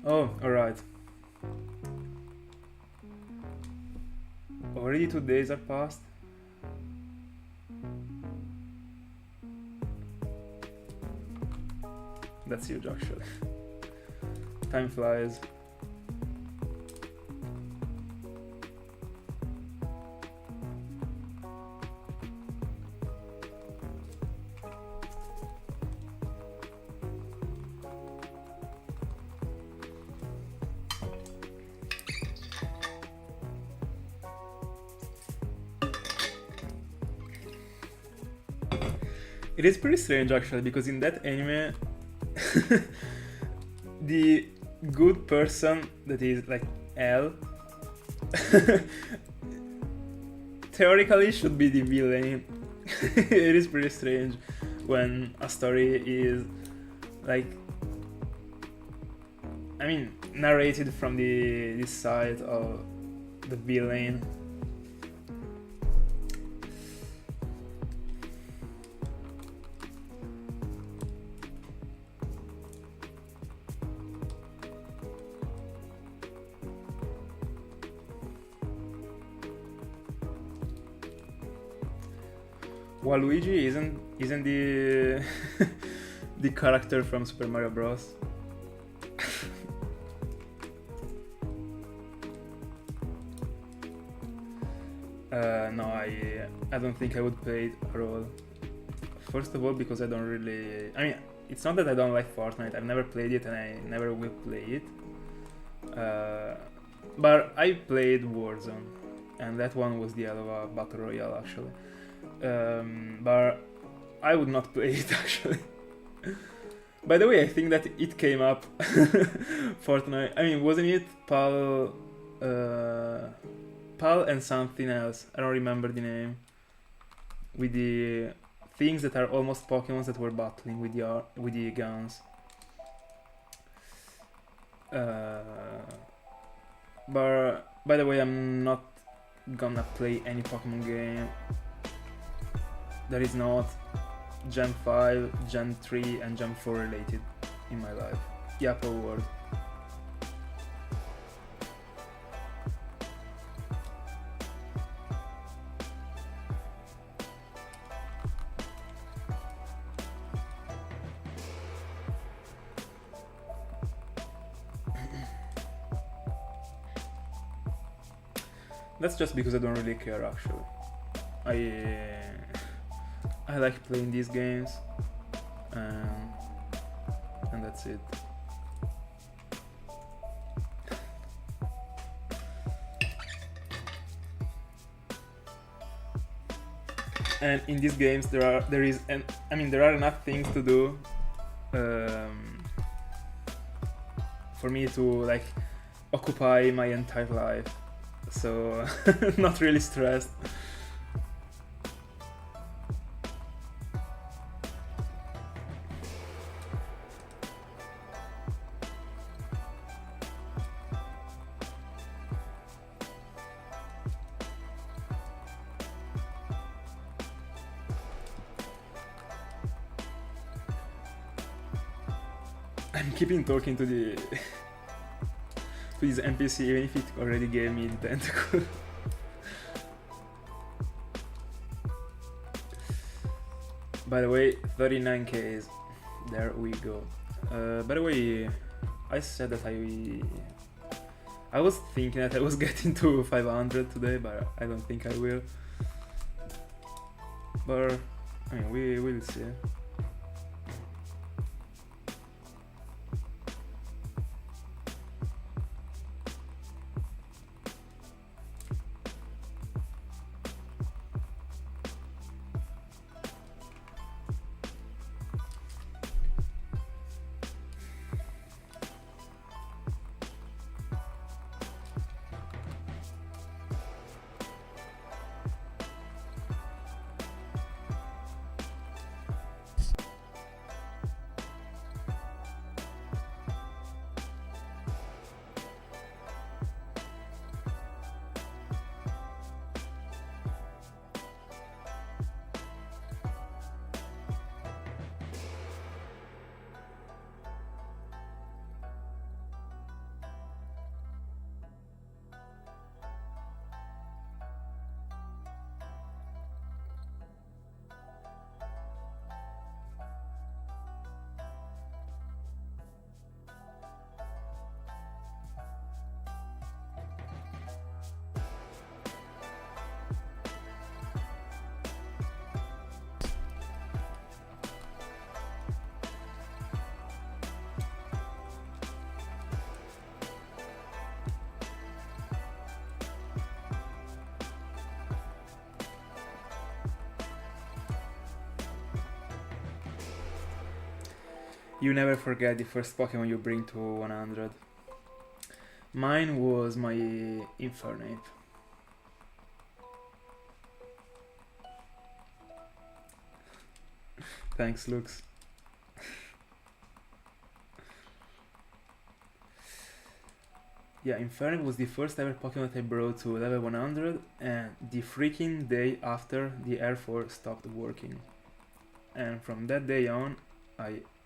Oh, alright. Already 2 days are passed. That's huge actually. Time flies. It is pretty strange actually, because in that anime the good person that is like L theoretically should be the villain. It is pretty strange when a story is like, I mean, narrated from the side of the villain. Waluigi isn't the the character from Super Mario Bros. No, I don't think I would play it at all. First of all, because I don't really... I mean, it's not that I don't like Fortnite, I've never played it and I never will play it. But I played Warzone, and that one was the other Battle Royale actually. But I would not play it actually. By the way, I think that it came up, Fortnite. I mean, wasn't it Pal and something else? I don't remember the name. With the things that are almost Pokemons that were battling with the guns. But by the way, I'm not gonna play any Pokemon game that is not Gen 5, Gen 3 and Gen 4 related in my life. Yeah, per word. That's just because I don't really care actually. I like playing these games, and that's it. And in these games there are enough things to do for me to like occupy my entire life. So not really stressed. I'm keeping talking to the to this NPC even if it already gave me the tentacle. By the way, 39Ks. There we go. By the way, I said that I was thinking that I was getting to 500 today, but I don't think I will. But I mean, we will see. You never forget the first Pokemon you bring to 100. Mine was my Infernape. Thanks, Lux. Yeah, Infernape was the first ever Pokemon that I brought to level 100, and the freaking day after the Air Force stopped working. And from that day on,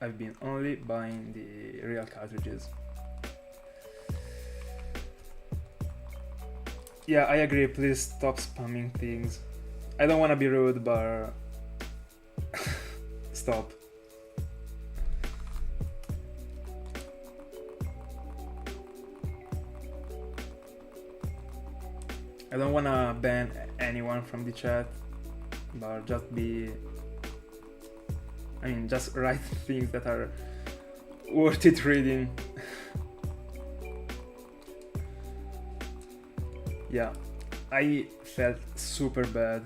I've been only buying the real cartridges. Yeah, I agree, please stop spamming things. I don't wanna be rude, but stop. I don't wanna ban anyone from the chat, but just just write things that are worth it reading. Yeah, I felt super bad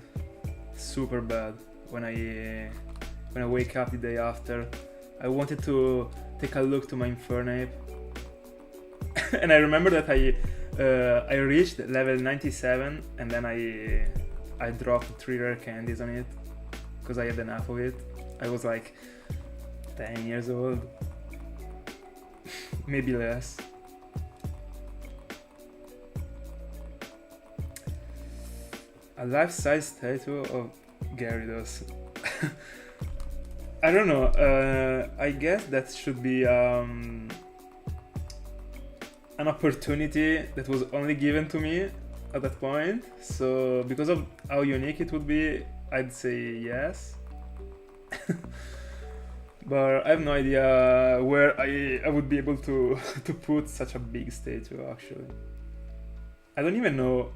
when I wake up the day after. I wanted to take a look to my Infernape, and I remember that I reached level 97, and then I dropped 3 rare candies on it because I had enough of it. I was like 10 years old, maybe less. A life-size statue of Gyarados. I don't know, I guess that should be an opportunity that was only given to me at that point, so because of how unique it would be, I'd say yes. But I have no idea where I would be able to put such a big statue, actually. I don't even know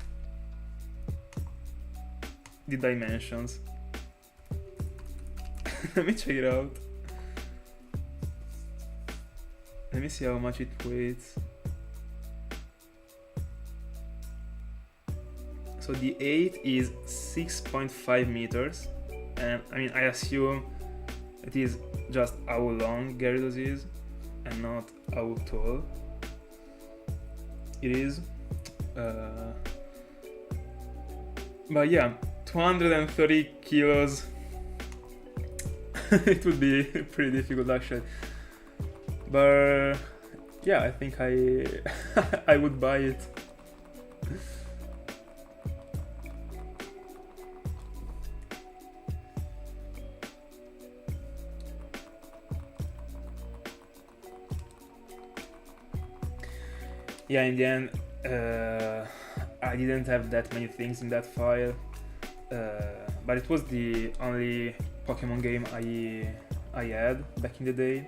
the dimensions. Let me check it out. Let me see how much it weighs. So the 8 is 6.5 meters, and I assume it is just how long Gyarados is and not how tall it is. But yeah, 230 kilos. It would be pretty difficult actually. But yeah, I think I would buy it. Yeah, in the end, I didn't have that many things in that file, but it was the only Pokemon game I had back in the day.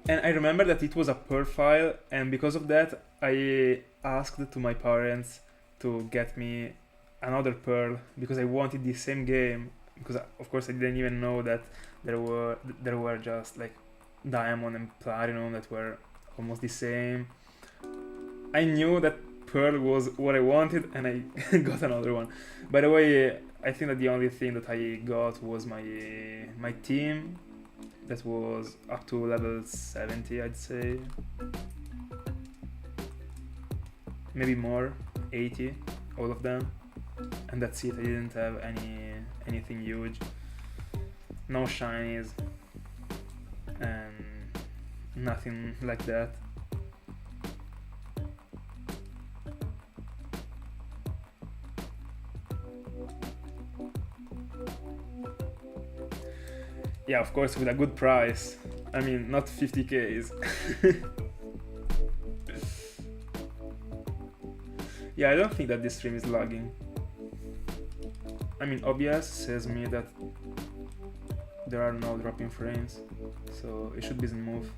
And I remember that it was a Pearl file, and because of that, I asked to my parents to get me another Pearl because I wanted the same game. Because of course I didn't even know that there were just like Diamond and Platinum that were almost the same. I knew that Pearl was what I wanted, and I got another one. By the way, I think that the only thing that I got was my team. That was up to level 70, I'd say. Maybe more, 80, all of them. And that's it, I didn't have anything huge. No shinies, and nothing like that. Yeah, of course, with a good price. I mean, not 50Ks. Yeah, I don't think that this stream is lagging. I mean, OBS says me that there are no dropping frames, so it should be smooth.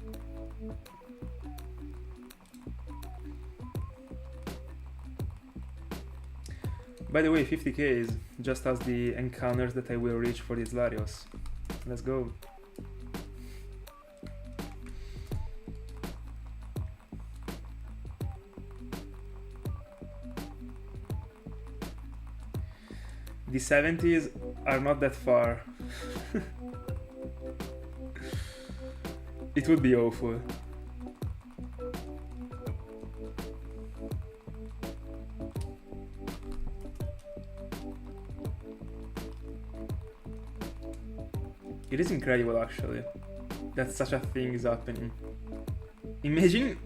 By the way, 50K is just as the encounters that I will reach for this Latios. Let's go. The 70s are not that far. It would be awful. It is incredible actually that such a thing is happening. Imagine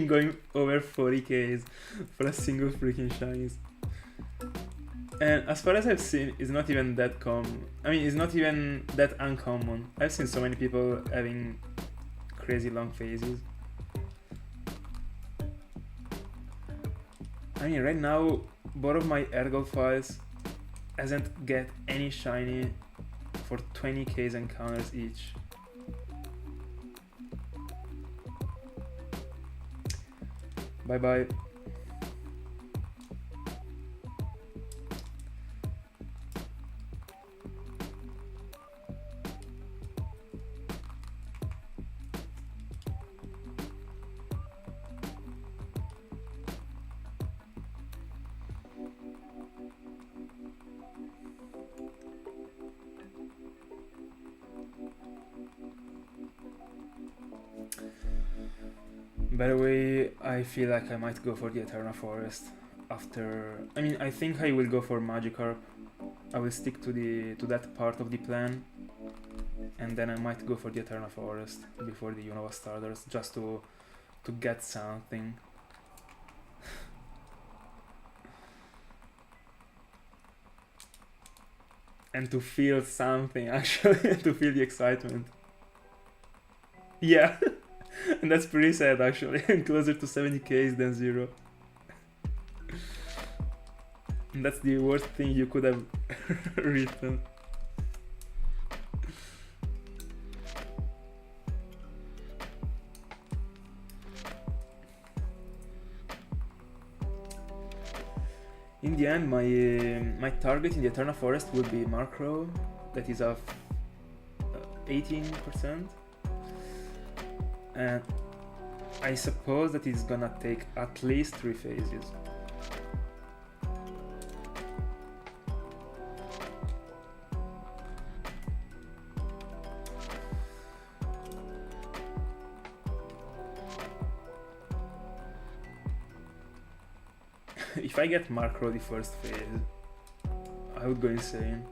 going over 40Ks for a single freaking shinies. And as far as I've seen, it's not even that common. I mean, it's not even that uncommon. I've seen so many people having crazy long phases. I mean, right now, both of my Heartgold files hasn't get any shiny for 20k encounters each. Bye bye. By the way, I feel like I might go for the Eterna Forest after. I mean, I think I will go for Magikarp. I will stick to that part of the plan, and then I might go for the Eterna Forest before the Unova starters, just to get something. And to feel something, actually, to feel the excitement. Yeah. And that's pretty sad, actually. Closer to 70k than 0. And that's the worst thing you could have written. In the end, my target in the Eterna Forest will be Markrow, that is of 18%. And I suppose that it's gonna take at least 3 phases. If I get Markrow the first phase, I would go insane.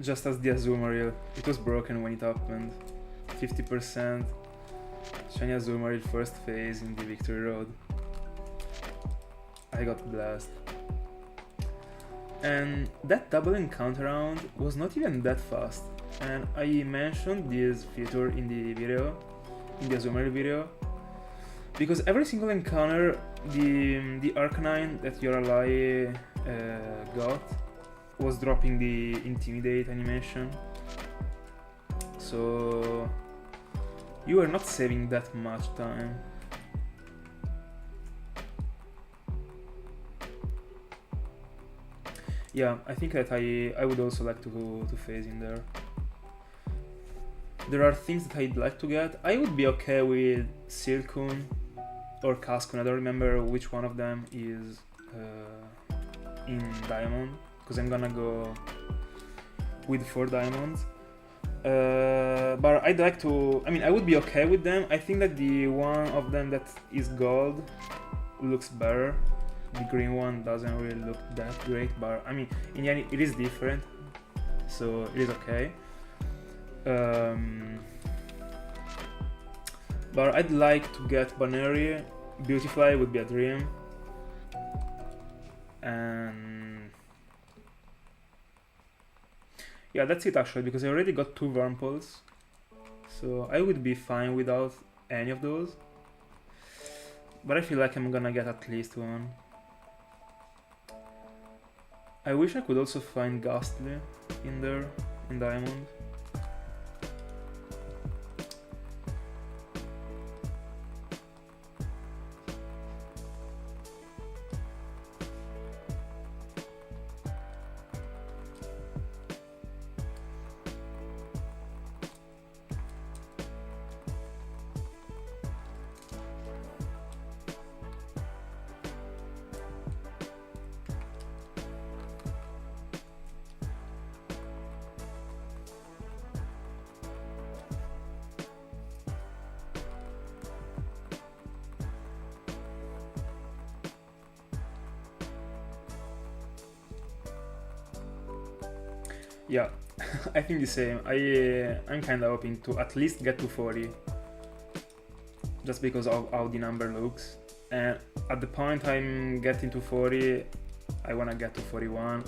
Just as the Azumarill, it was broken when it happened. 50% Shiny Azumarill first phase in the Victory Road. I got blast. And that double encounter round was not even that fast. And I mentioned this feature in the video, in the Azumarill video, because every single encounter the Arcanine that your ally got was dropping the Intimidate animation, so you were not saving that much time. Yeah, I think that I would also like to phase in there. There are things that I'd like to get. I would be okay with Silcoon or Cascoon, I don't remember which one of them is in Diamond, because I'm gonna go with 4 diamonds. But I'd like to, I mean, I would be okay with them. I think that the one of them that is gold looks better. The green one doesn't really look that great, but I mean, in the end it is different, so it is okay. But I'd like to get Baneri. Beautifly would be a dream. And yeah, that's it actually, because I already got 2 Wurmples, so I would be fine without any of those. But I feel like I'm gonna get at least one. I wish I could also find Ghastly in there, in Diamond. Yeah, I think the same. I'm kind of hoping to at least get to 40, just because of how the number looks. And at the point I'm getting to 40, I wanna get to 41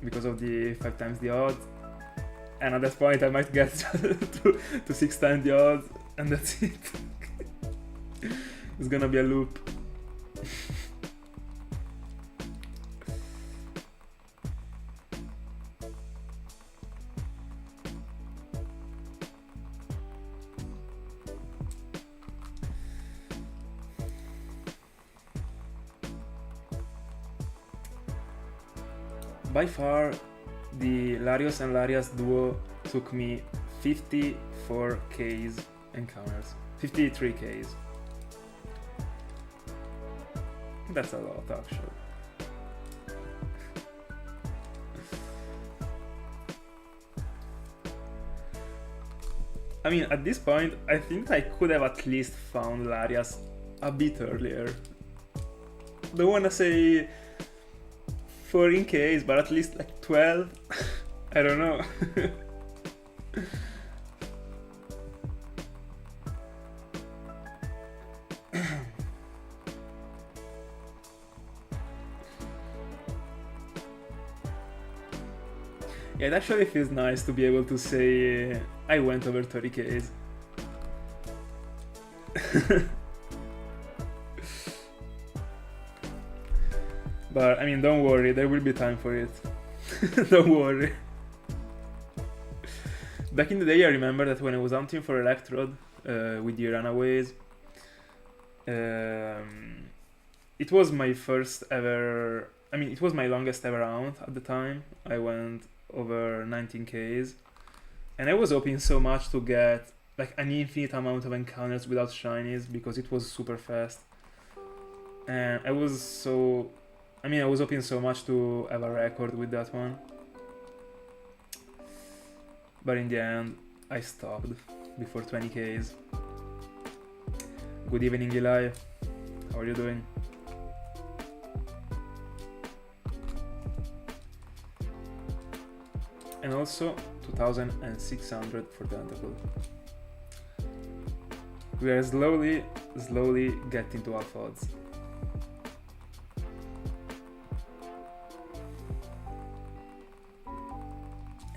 because of the 5 times the odds. And at that point I might get to 6 times the odds, and that's it. It's gonna be a loop. by far the Latios and Latias duo took me 54 Ks encounters. 53 Ks. That's a lot actually. I mean, at this point, I think I could have at least found Latias a bit earlier. Don't wanna say 14 Ks, but at least like 12. I don't know. Yeah, it actually feels nice to be able to say I went over 30 Ks. But I mean, don't worry, there will be time for it. Don't worry. Back in the day, I remember that when I was hunting for Electrode with the Runaways, it was my first ever, I mean, it was my longest ever hunt at the time. I went over 19 Ks, and I was hoping so much to get like an infinite amount of encounters without shinies because it was super fast, and I was hoping so much to have a record with that one, but in the end I stopped before 20 Ks. Good evening, Eli, how are you doing? And also 2600 for Tentacool. We are slowly getting to alpha odds.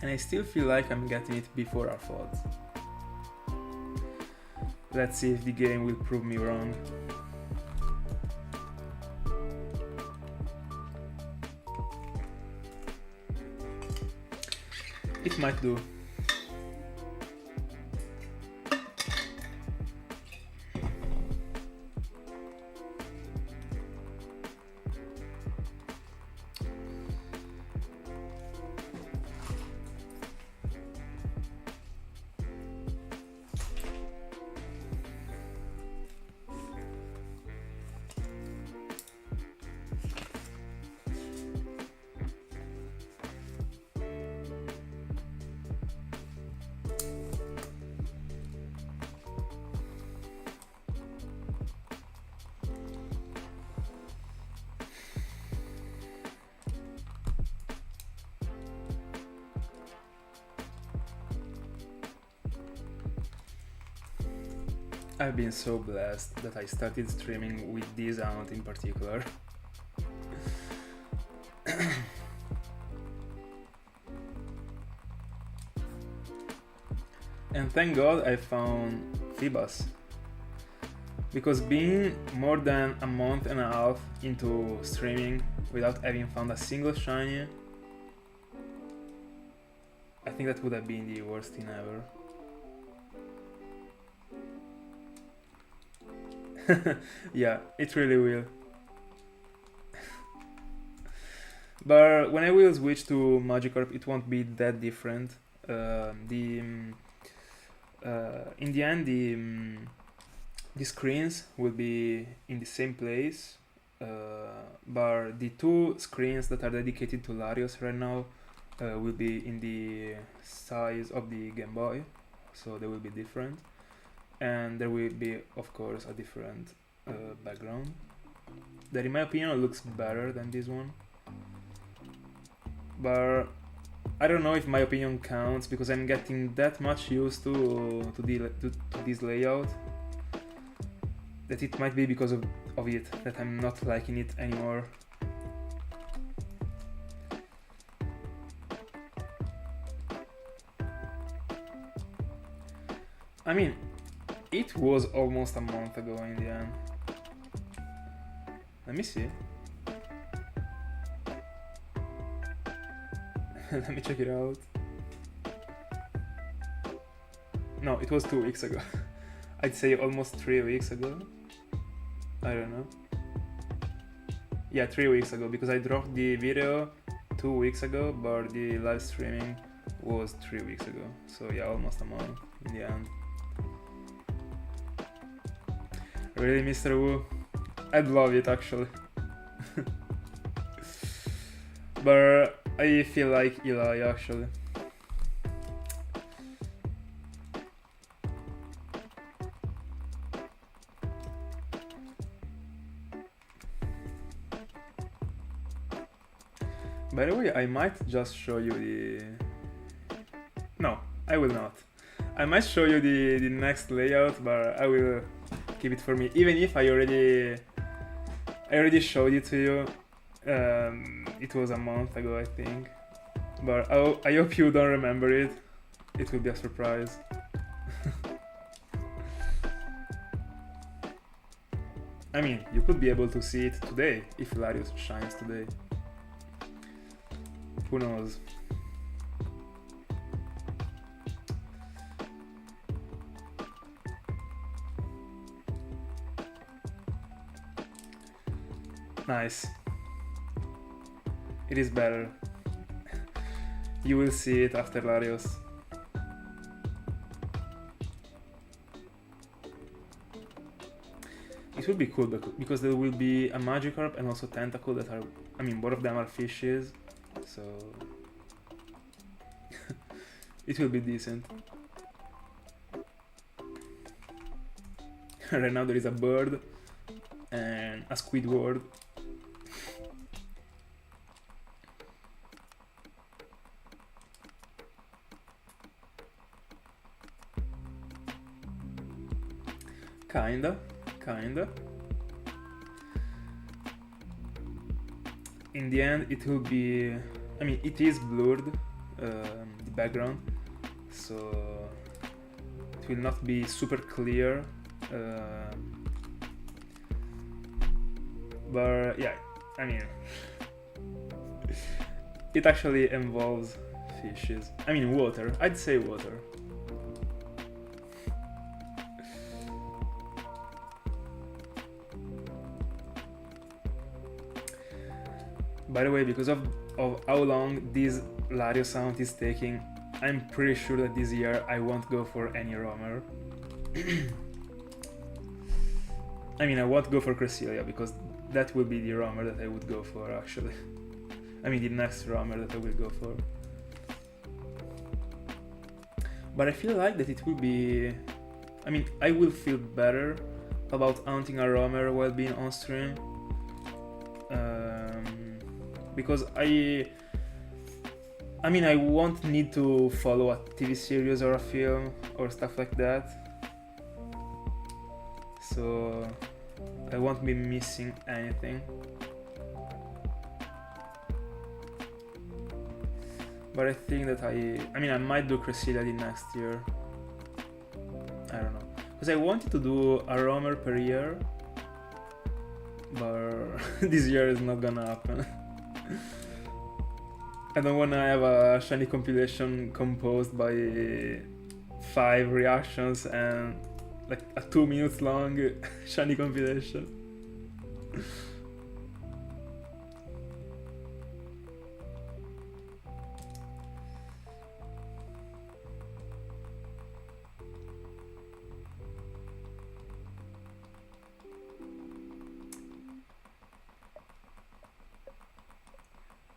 And I still feel like I'm getting it before alpha odds. Let's see if the game will prove me wrong. It might do. I've been so blessed that I started streaming with this hunt in particular. And thank God I found Phoebus. Because being more than a month and a half into streaming without having found a single shiny, I think that would have been the worst thing ever. Yeah, it really will. But when I will switch to Magikarp, it won't be that different. In the end, the screens will be in the same place, but the two screens that are dedicated to Latios right now will be in the size of the Game Boy, so they will be different. And there will be, of course, a different background that in my opinion looks better than this one, but I don't know if my opinion counts because I'm getting that much used to this layout that it might be because of it that I'm not liking it anymore. I mean, it was almost a month ago in the end. Let me see. Let me check it out. No, it was 2 weeks ago. I'd say almost 3 weeks ago. I don't know. Yeah, 3 weeks ago because I dropped the video 2 weeks ago, but the live streaming was 3 weeks ago. So yeah, almost a month in the end. Really, Mr. Wu? I'd love it actually. But I feel like Eli actually. By the way, I might just show you the... No, I will not. I might show you the next layout, but I will keep it for me. Even if I already showed it to you. It was a month ago, I think. But I hope you don't remember it. It will be a surprise. I mean, you could be able to see it today if Latios shines today. Who knows? Nice. It is better. You will see it after Latios. It will be cool because there will be a Magikarp and also Tentacool that are... I mean, both of them are fishes, so... it will be decent. Right now there is a bird and a Squidward. Kinda. In the end, it will be... I mean, it is blurred, the background, so it will not be super clear. But yeah, I mean, it actually involves fishes. I mean, water. I'd say water. By the way, because of how long this Latios sound is taking, I'm pretty sure that this year I won't go for any roamer. I mean, I won't go for Cresselia because that will be the roamer that I would go for actually. I mean, the next roamer that I will go for. But I feel like that it will be... I mean, I will feel better about hunting a roamer while being on stream. Because I mean, I won't need to follow a TV series or a film or stuff like that, so I won't be missing anything. But I think that I mean, I might do Cresselia the next year. I don't know, because I wanted to do a roamer per year, but this year is not gonna happen. I don't wanna have a shiny compilation composed by 5 reactions and like a 2 minutes long shiny compilation.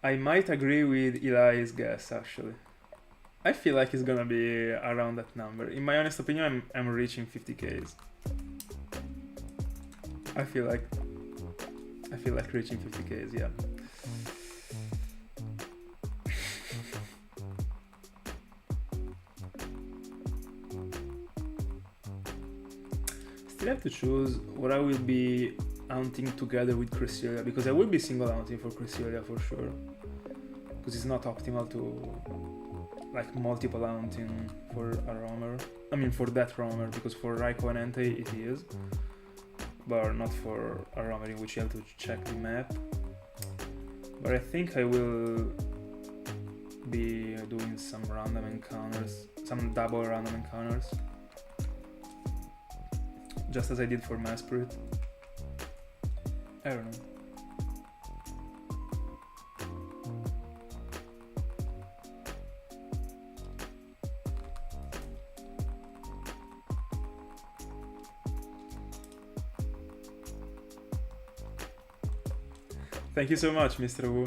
I might agree with Eli's guess actually. I feel like it's gonna be around that number. In my honest opinion, I'm reaching 50Ks. I feel like reaching 50Ks, yeah. Still have to choose what I will be hunting together with Cresselia, because I will be single hunting for Cresselia for sure. Because it's not optimal to like multiple hunting for a roamer. I mean for that roamer, because for Raikou and Entei it is, but not for a roamer in which you have to check the map. But I think I will be doing some random encounters, some double random encounters, just as I did for Maspirit. I don't know. Thank you so much, Mr. Wu.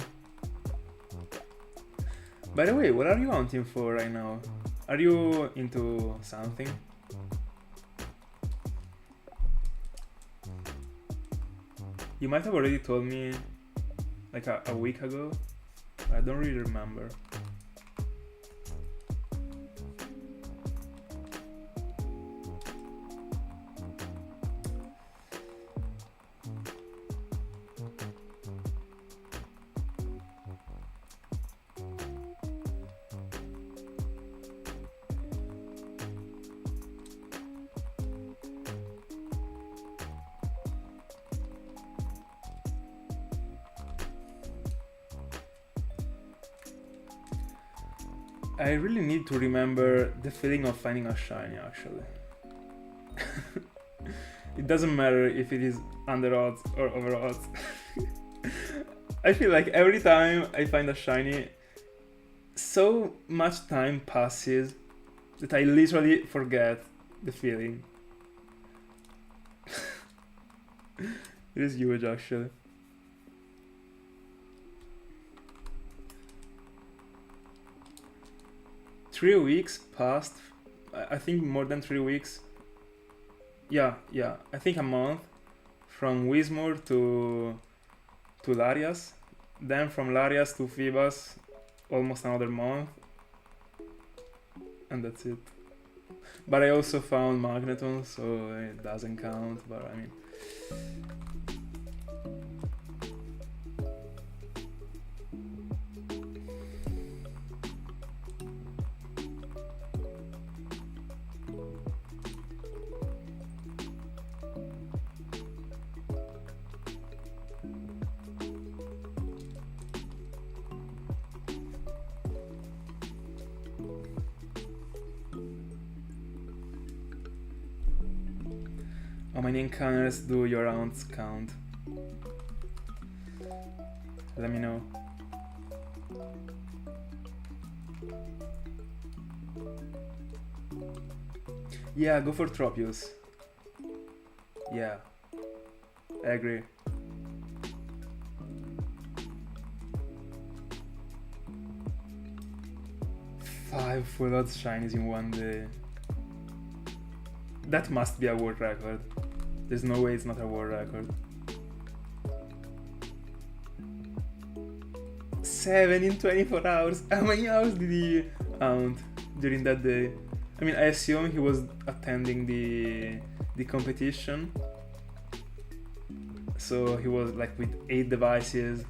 By the way, what are you hunting for right now? Are you into something? You might have already told me like a week ago. I don't really remember. I really need to remember the feeling of finding a shiny, actually. It doesn't matter if it is under odds or over odds. I feel like every time I find a shiny, so much time passes that I literally forget the feeling. It is huge, actually. Three weeks passed. I think more than 3 weeks. Yeah, I think a month from Wismore to Larias, then from Larias to Phoebus, almost another month, and that's it. But I also found Magneton, so it doesn't count. But I mean, how many encounters do your rounds count? Let me know. Yeah, go for Tropius. Yeah, I agree. Five fullodds shinies in one day. That must be a world record. There's no way it's not a world record. 7 in 24 hours. How many hours did he hunt during that day? I mean, I assume he was attending the competition. So he was like with 8 devices,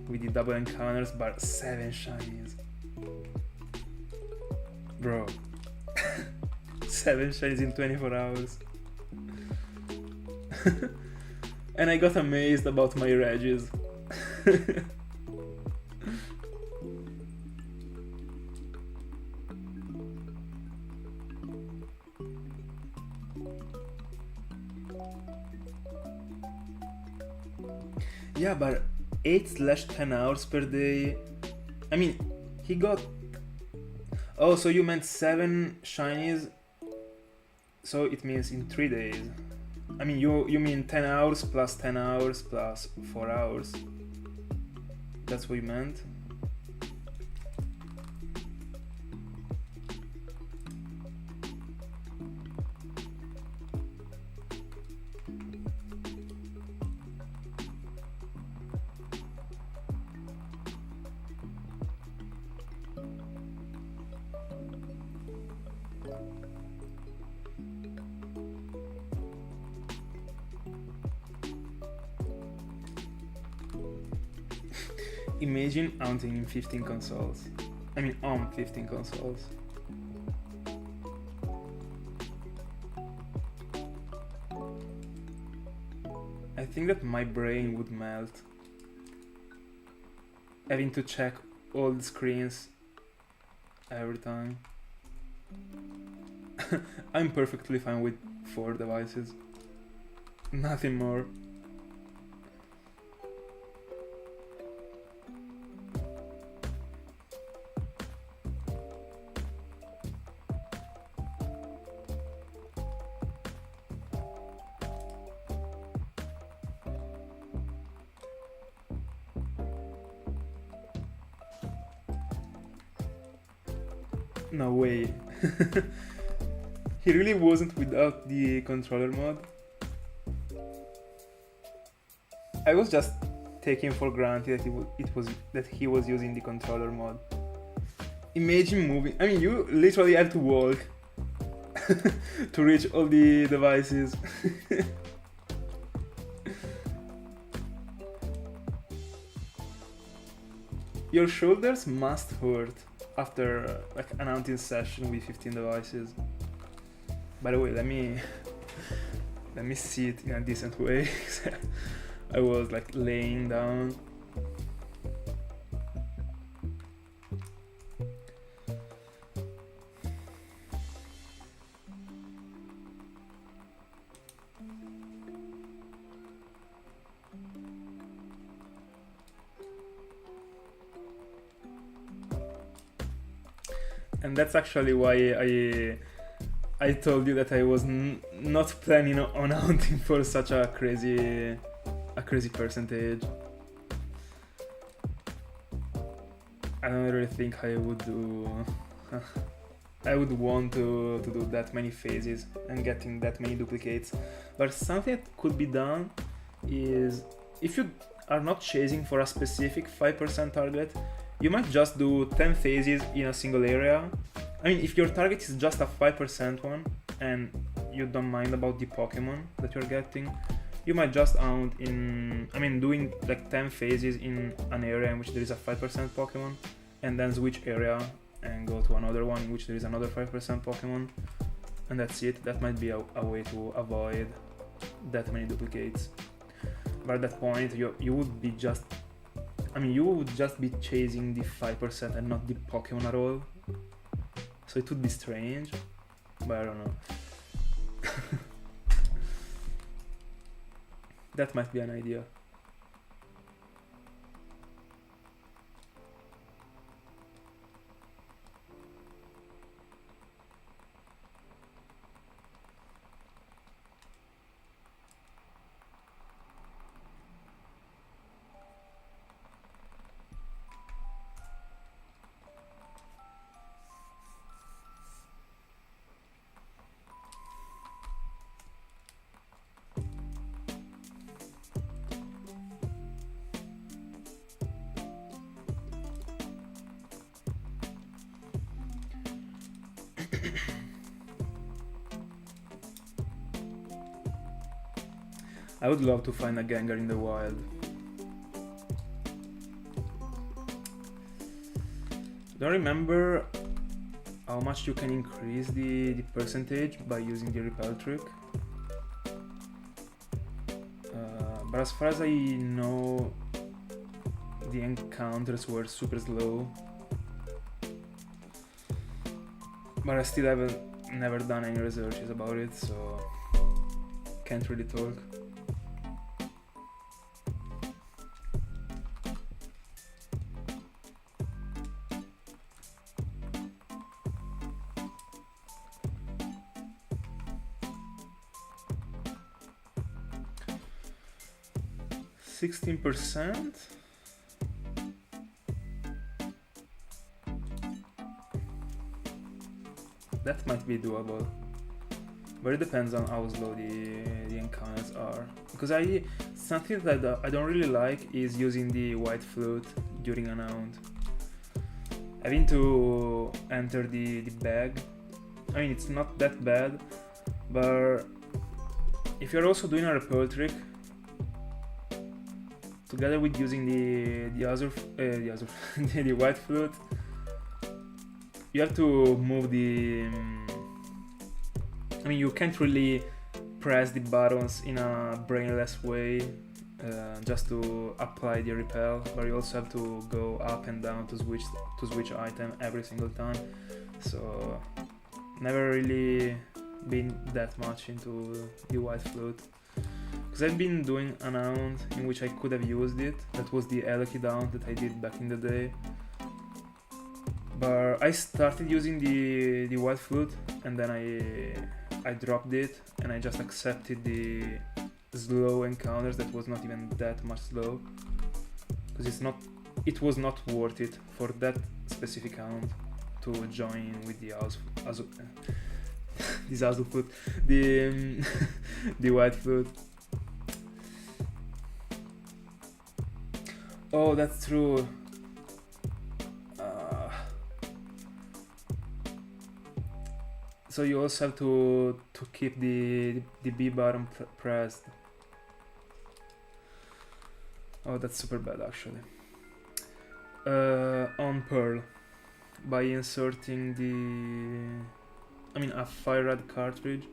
with the double encounters, but 7 shinies. Bro. 7 shinies in 24 hours. And I got amazed about my Regis. Yeah, but 8/10 hours per day. I mean, he got... Oh, so you meant 7 shinies? So it means in 3 days. I mean, you mean 10 hours plus 10 hours plus 4 hours. That's what you meant? Imagine hunting in 15 consoles. I mean, on 15 consoles. I think that my brain would melt. Having to check all the screens every time. I'm perfectly fine with 4 devices. Nothing more. No way. He really wasn't without the controller mod. I was just taking for granted that he was using the controller mod. Imagine moving. I mean, you literally have to walk to reach all the devices. Your shoulders must hurt after like an hunting session with 15 devices. By the way, let me sit in a decent way. I was like laying down. And that's actually why I told you that I was not planning on hunting for such a crazy percentage. I don't really think I would do. I would want to do that many phases and getting that many duplicates. But something that could be done is, if you are not chasing for a specific 5% target, you might just do 10 phases in a single area. I mean, if your target is just a 5% one and you don't mind about the Pokemon that you're getting, you might just hunt doing like 10 phases in an area in which there is a 5% Pokemon, and then switch area and go to another one in which there is another 5% Pokemon, and that's it. That might be a way to avoid that many duplicates. But at that point, you would be just, you would just be chasing the 5% and not the Pokemon at all. So it would be strange, but I don't know. That might be an idea. I would love to find a Gengar in the wild. Don't remember how much you can increase the percentage by using the repel trick. But as far as I know, the encounters were super slow. But I still haven't never done any researches about it, so can't really talk. %? That might be doable, but it depends on how slow the encounters are. Because something that I don't really like is using the white flute during an hunt. Having to enter the bag. I mean, it's not that bad, but if you're also doing a repel trick, together with using the white flute, you have to move you can't really press the buttons in a brainless way just to apply the repel, but you also have to go up and down to switch item every single time. So never really been that much into the white flute. Because I've been doing an hunt in which I could have used it. That was the Eleki hunt that I did back in the day. But I started using the white flute, and then I dropped it, and I just accepted the slow encounters that was not even that much slow. Because it was not worth it for that specific hunt. to join with the this Azufut, the the white flute. Oh, that's true. So you also have to keep the B button pressed. Oh, that's super bad actually. On Pearl, by inserting a firered cartridge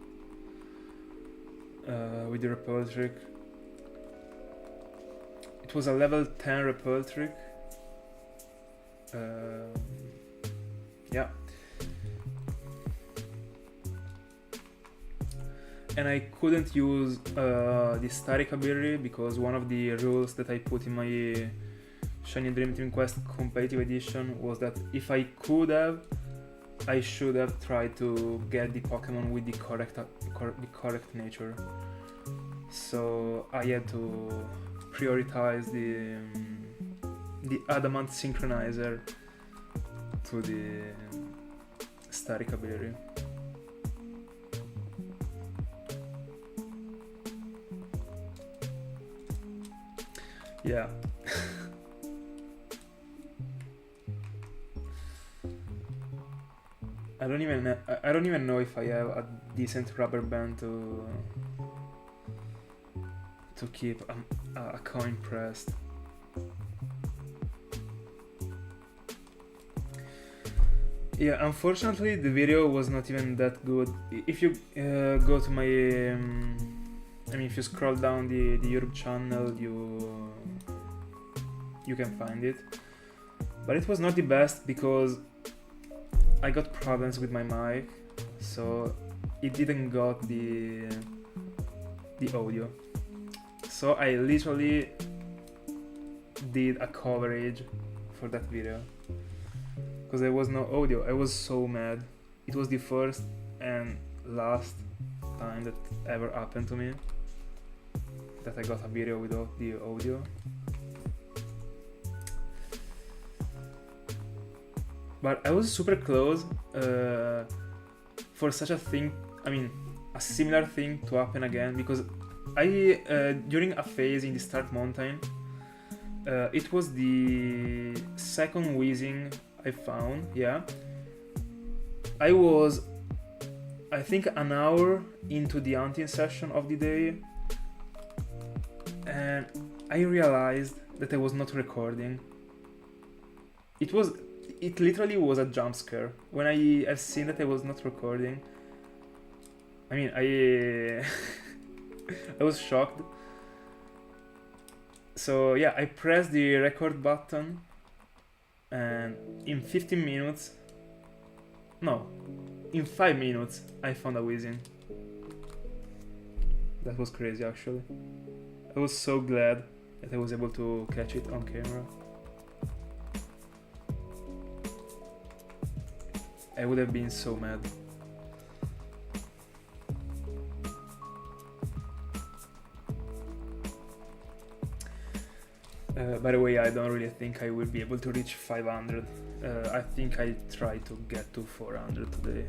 with the repel trick. It was a level 10 repel trick. Yeah. And I couldn't use the static ability because one of the rules that I put in my Shiny Dream Team Quest competitive edition was that if I could have, I should have tried to get the Pokemon with the correct nature. So I had to prioritize the Adamant Synchronizer to the static ability. Yeah. I don't even know if I have a decent rubber band to keep a coin pressed. Yeah, unfortunately the video was not even that good. If you go to my if you scroll down the YouTube channel, you can find it. But it was not the best because I got problems with my mic, so it didn't got the audio. So I literally did a coverage for that video because there was no audio. I was so mad. It was the first and last time that ever happened to me that I got a video without the audio. But I was super close for such a thing, a similar thing to happen again, because I, during a phase in the Start Mountain, it was the second wheezing I found, yeah. I was, I think, an hour into the hunting session of the day, and I realized that I was not recording. It literally was a jump scare. When I have seen that I was not recording, I was shocked. So yeah, I pressed the record button, and in 15 minutes, no, in 5 minutes, I found a wheezing. That was crazy actually. I was so glad that I was able to catch it on camera. I would have been so mad. By the way, I don't really think I will be able to reach 500. I think I try to get to 400 today.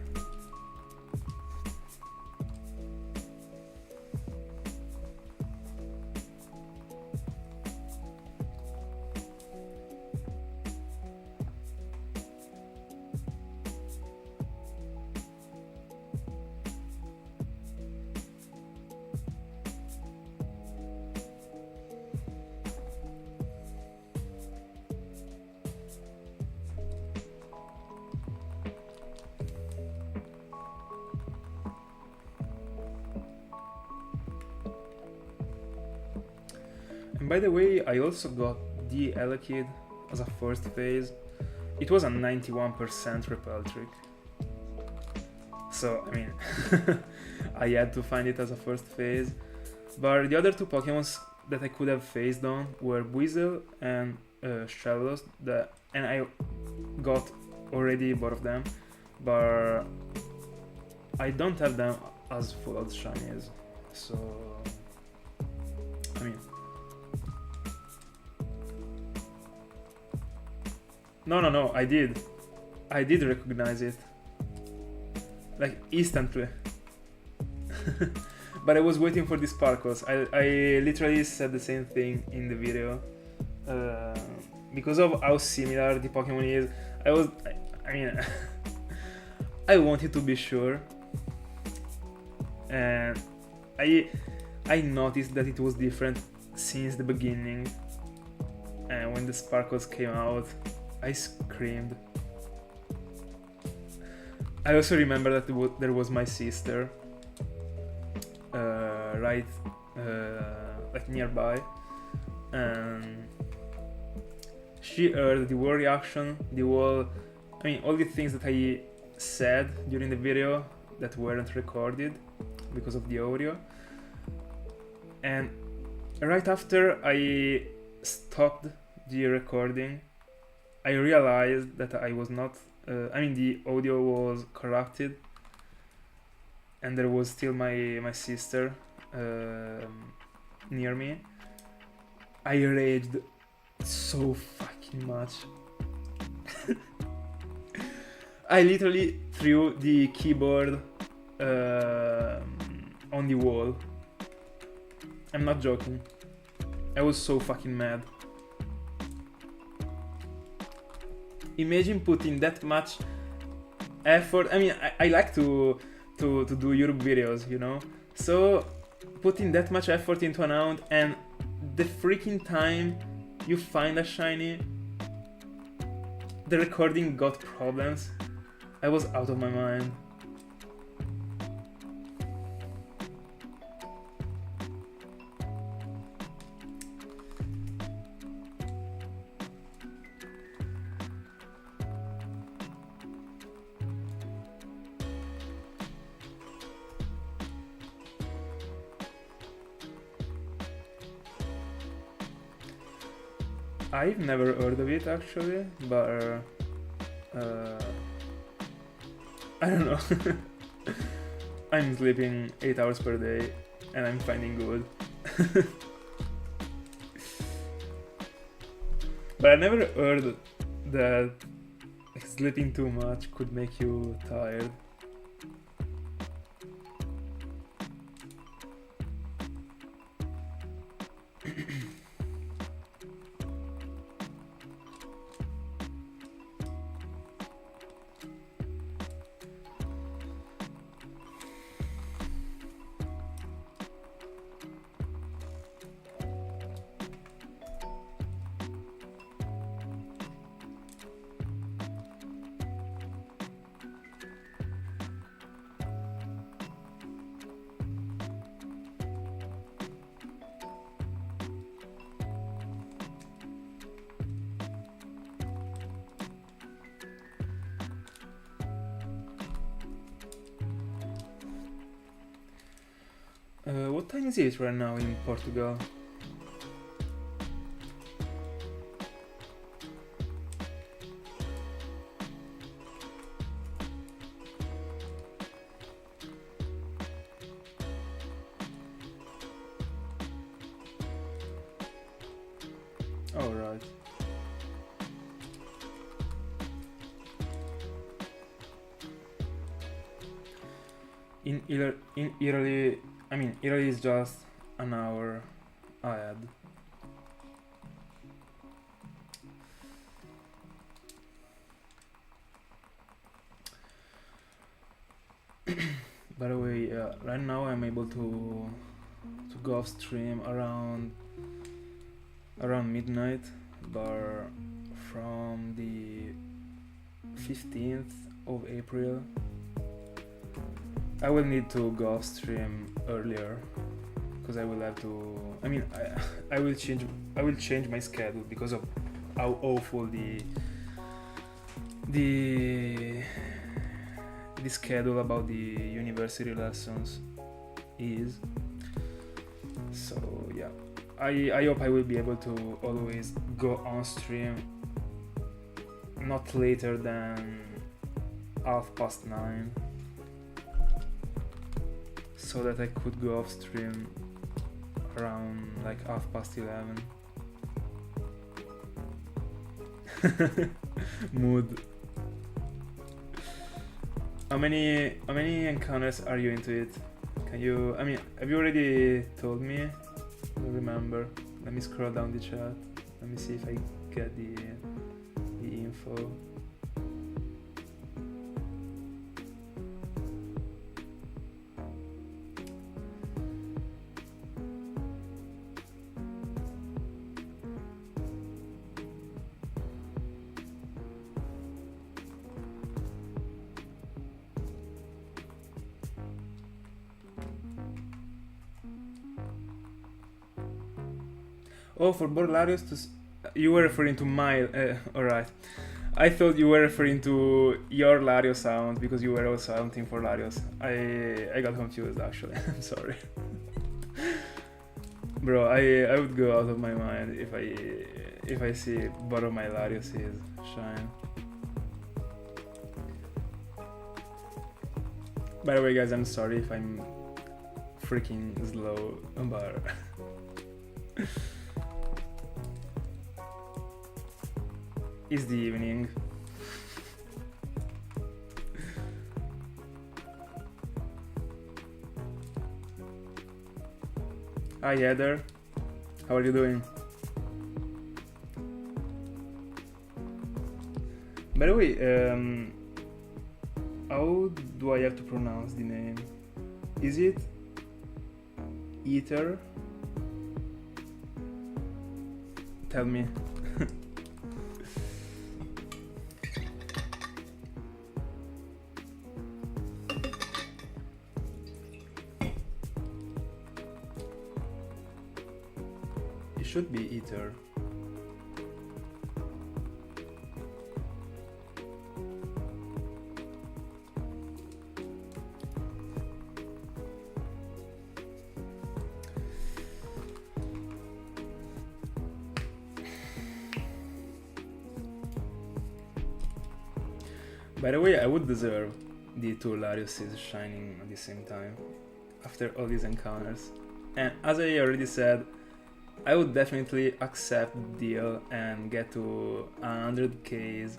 And by the way, I also got the Elekid as a first phase. It was a 91% repel trick. So, I had to find it as a first phase. But the other two Pokemons that I could have phased on were Buizel and Shellos, and I got already both of them, but I don't have them as full-odds shinies. So, No, I did. I did recognize it, like instantly. But I was waiting for the sparkles. I literally said the same thing in the video. Because of how similar the Pokemon is, I mean, I wanted to be sure, and I noticed that it was different since the beginning. And when the sparkles came out, I screamed. I also remember that there was my sister, right, like nearby, and she heard the whole reaction, all the things that I said during the video that weren't recorded because of the audio. And right after I stopped the recording, I realized that I was not, the audio was corrupted, and there was still my sister near me. I raged so fucking much. I literally threw the keyboard on the wall. I'm not joking. I was so fucking mad. Imagine putting that much effort. I mean, I like to do Europe videos, you know? So putting that much effort into an account, and the freaking time you find a shiny, the recording got problems. I was out of my mind. I've never heard of it actually, but I don't know. I'm sleeping 8 hours per day and I'm finding good. But I never heard that sleeping too much could make you tired. What time is it right now in Portugal? All right. In Italy, Italy is just an hour ahead. By the way, right now I'm able to go off stream around midnight, but from the 15th of April I will need to go off stream earlier because I will have to. I will change my schedule because of how awful the schedule about the university lessons is. So yeah, I hope I will be able to always go on stream not later than 9:30. So that I could go off stream around like 11:30. Mood. How many encounters are you into it? Can you? I mean, have you already told me? I don't remember. Let me scroll down the chat. Let me see if I get the info. Oh, for Borlarius you were referring to my... alright. I thought you were referring to your Larios sound because you were also hunting for Larios. I got confused actually. I'm sorry. Bro, I would go out of my mind if I see both of my Larios shine. By the way, guys, I'm sorry if I'm freaking slow, but... It's the evening. Hi Heather, how are you doing? By the way, how do I have to pronounce the name? Is it Ether? Tell me. Should be Ether. By the way, I would deserve the two Lariuses shining at the same time after all these encounters. And as I already said, I would definitely accept the deal and get to 100 Ks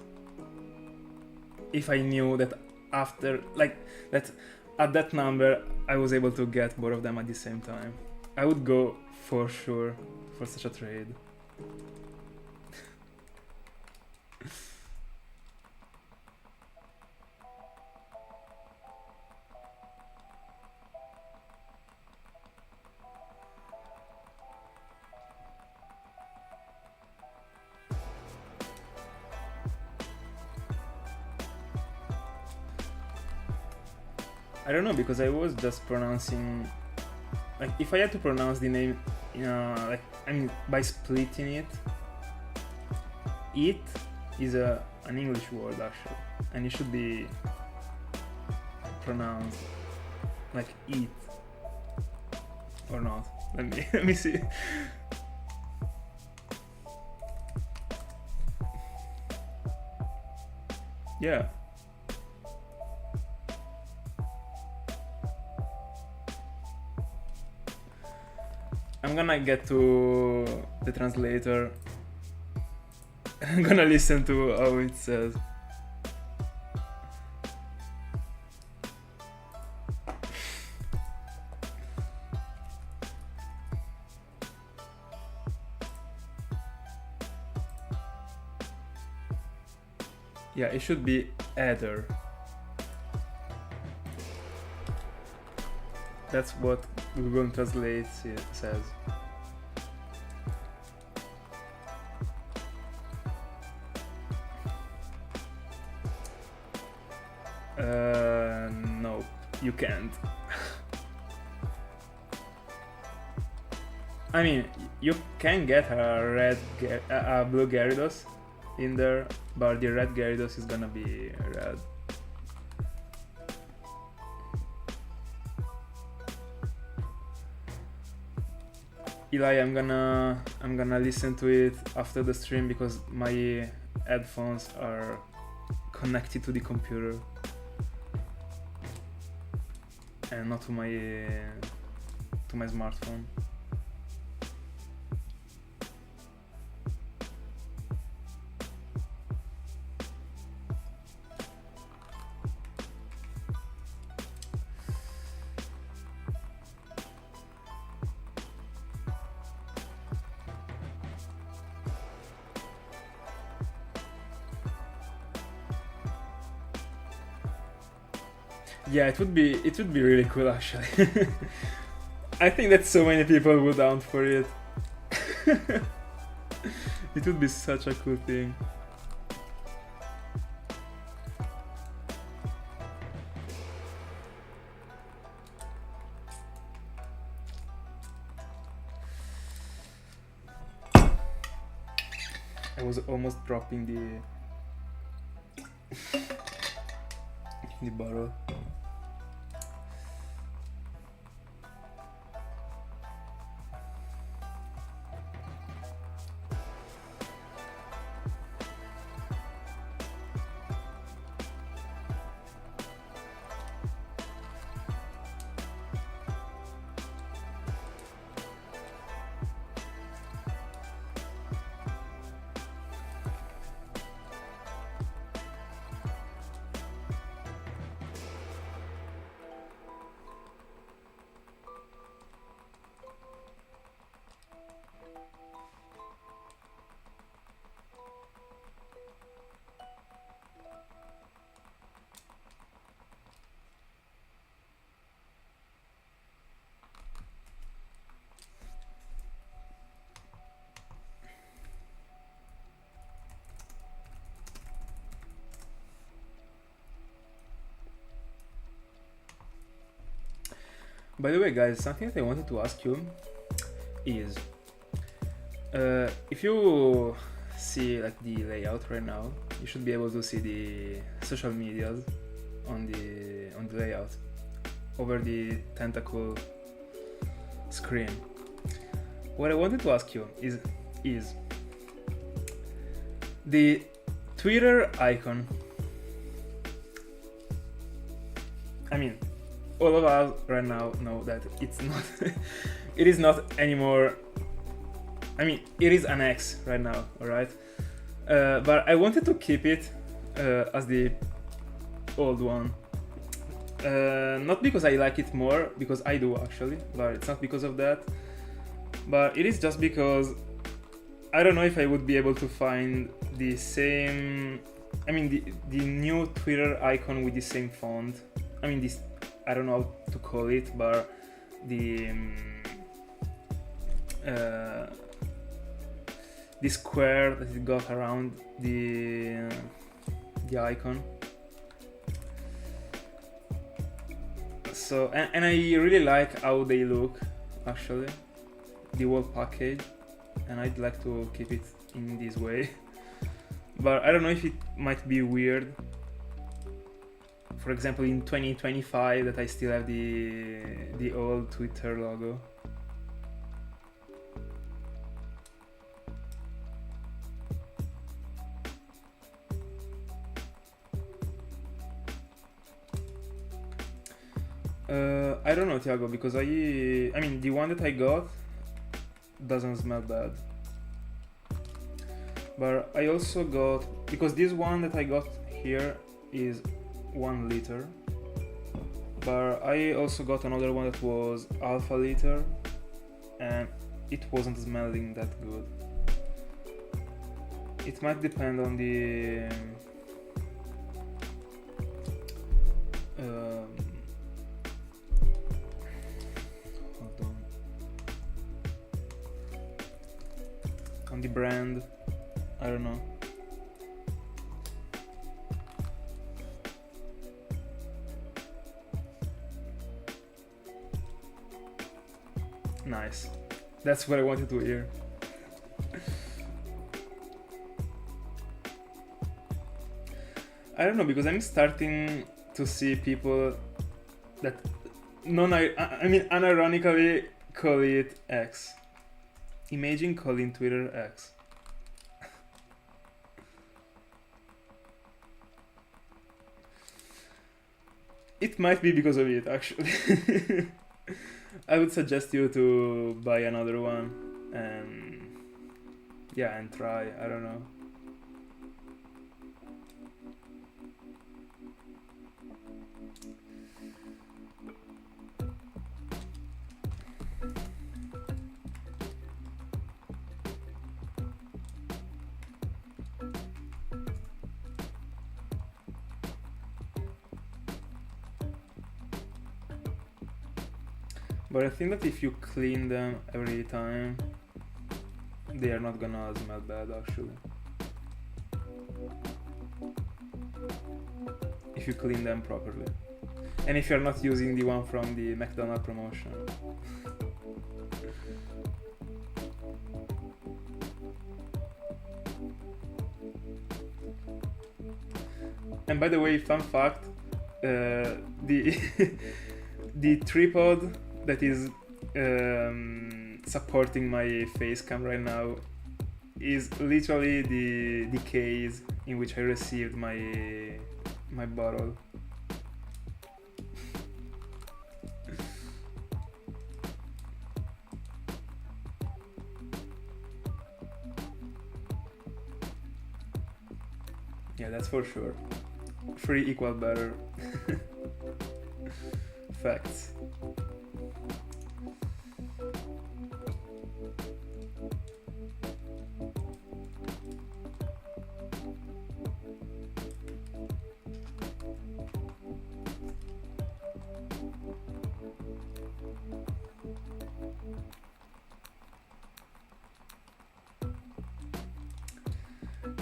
if I knew that after, like, that at that number I was able to get both of them at the same time. I would go for sure for such a trade. I don't know, because I was just pronouncing, like, if I had to pronounce the name, like, I mean, by splitting it, it is an English word actually, and it should be pronounced like eat, or not. Let me see. Yeah. I'm gonna get to the translator. I'm gonna listen to how it says. Yeah, it should be Ether. That's what Google Translate says. No, you can't. I mean, you can get a blue Gyarados in there, but the red Gyarados is gonna be red. Eli, I'm gonna listen to it after the stream because my headphones are connected to the computer and not to my smartphone. Yeah, it would be really cool actually. I think that so many people would down for it. It would be such a cool thing. I was almost dropping the bottle. By the way, guys, something that I wanted to ask you is if you see like the layout right now, you should be able to see the social medias on the layout over the Tentacool screen. What I wanted to ask you is the Twitter icon. I mean, all of us right now know that it's not it is not anymore. I mean, it is an X right now, alright? But I wanted to keep it as the old one. Not because I like it more, because I do actually, but it's not because of that. But it is just because I don't know if I would be able to find the same, I mean the new Twitter icon with the same font. I mean this, I don't know how to call it, but the square that it got around the icon. So and I really like how they look actually, the whole package, and I'd like to keep it in this way. But I don't know if it might be weird, for example in 2025, that I still have the old Twitter logo. I don't know, Thiago, because I mean the one that I got doesn't smell bad. But I also got, because this one that I got here is 1 liter, but I also got another one that was alpha liter, and it wasn't smelling that good. It might depend on the hold on the brand. I don't know. Nice. That's what I wanted to hear. I don't know, because I'm starting to see people that unironically call it X. Imagine calling Twitter X. It might be because of it, actually. I would suggest you to buy another one and yeah, and try. I don't know. But I think that if you clean them every time, they are not gonna smell bad actually. If you clean them properly. And if you're not using the one from the McDonald's promotion. And by the way, fun fact, the the tripod that is supporting my face cam right now is literally the case in which I received my bottle. Yeah, that's for sure. Free equal better. Facts.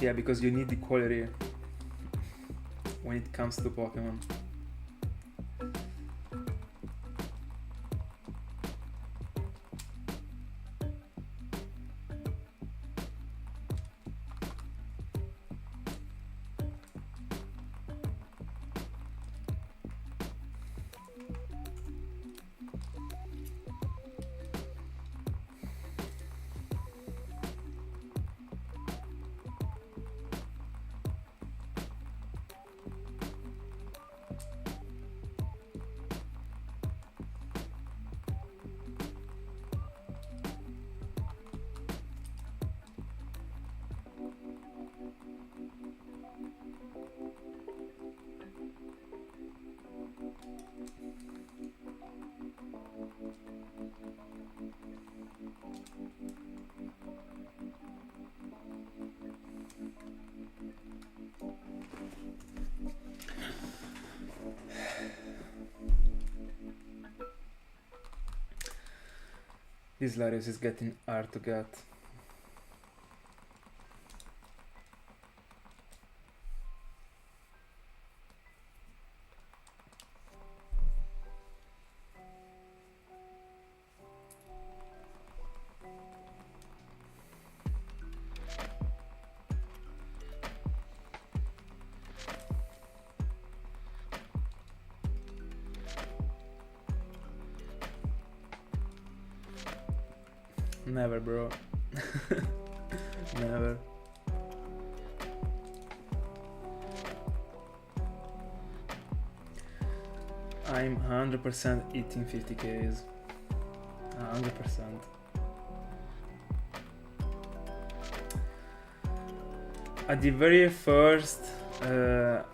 Yeah, because you need the quality when it comes to Pokemon. This Latios is getting hard to get. Never, bro. Never. I'm 100% eating 50Ks. 100%. At the very first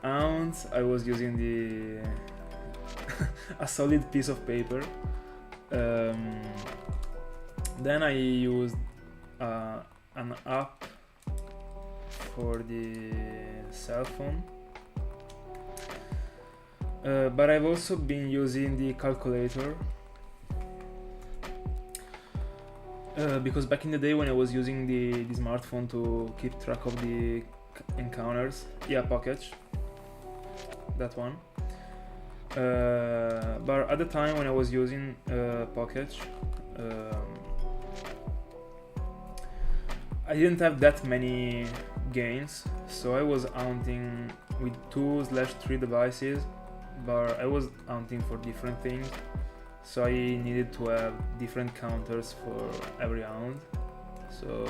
ounce, I was using the a solid piece of paper. Then I used an app for the cell phone, but I've also been using the calculator because back in the day when I was using the smartphone to keep track of the encounters, yeah, Pocket, that one. But at the time when I was using Pocket, I didn't have that many gains, so I was hunting with 2/3 devices, but I was hunting for different things, so I needed to have different counters for every hunt. So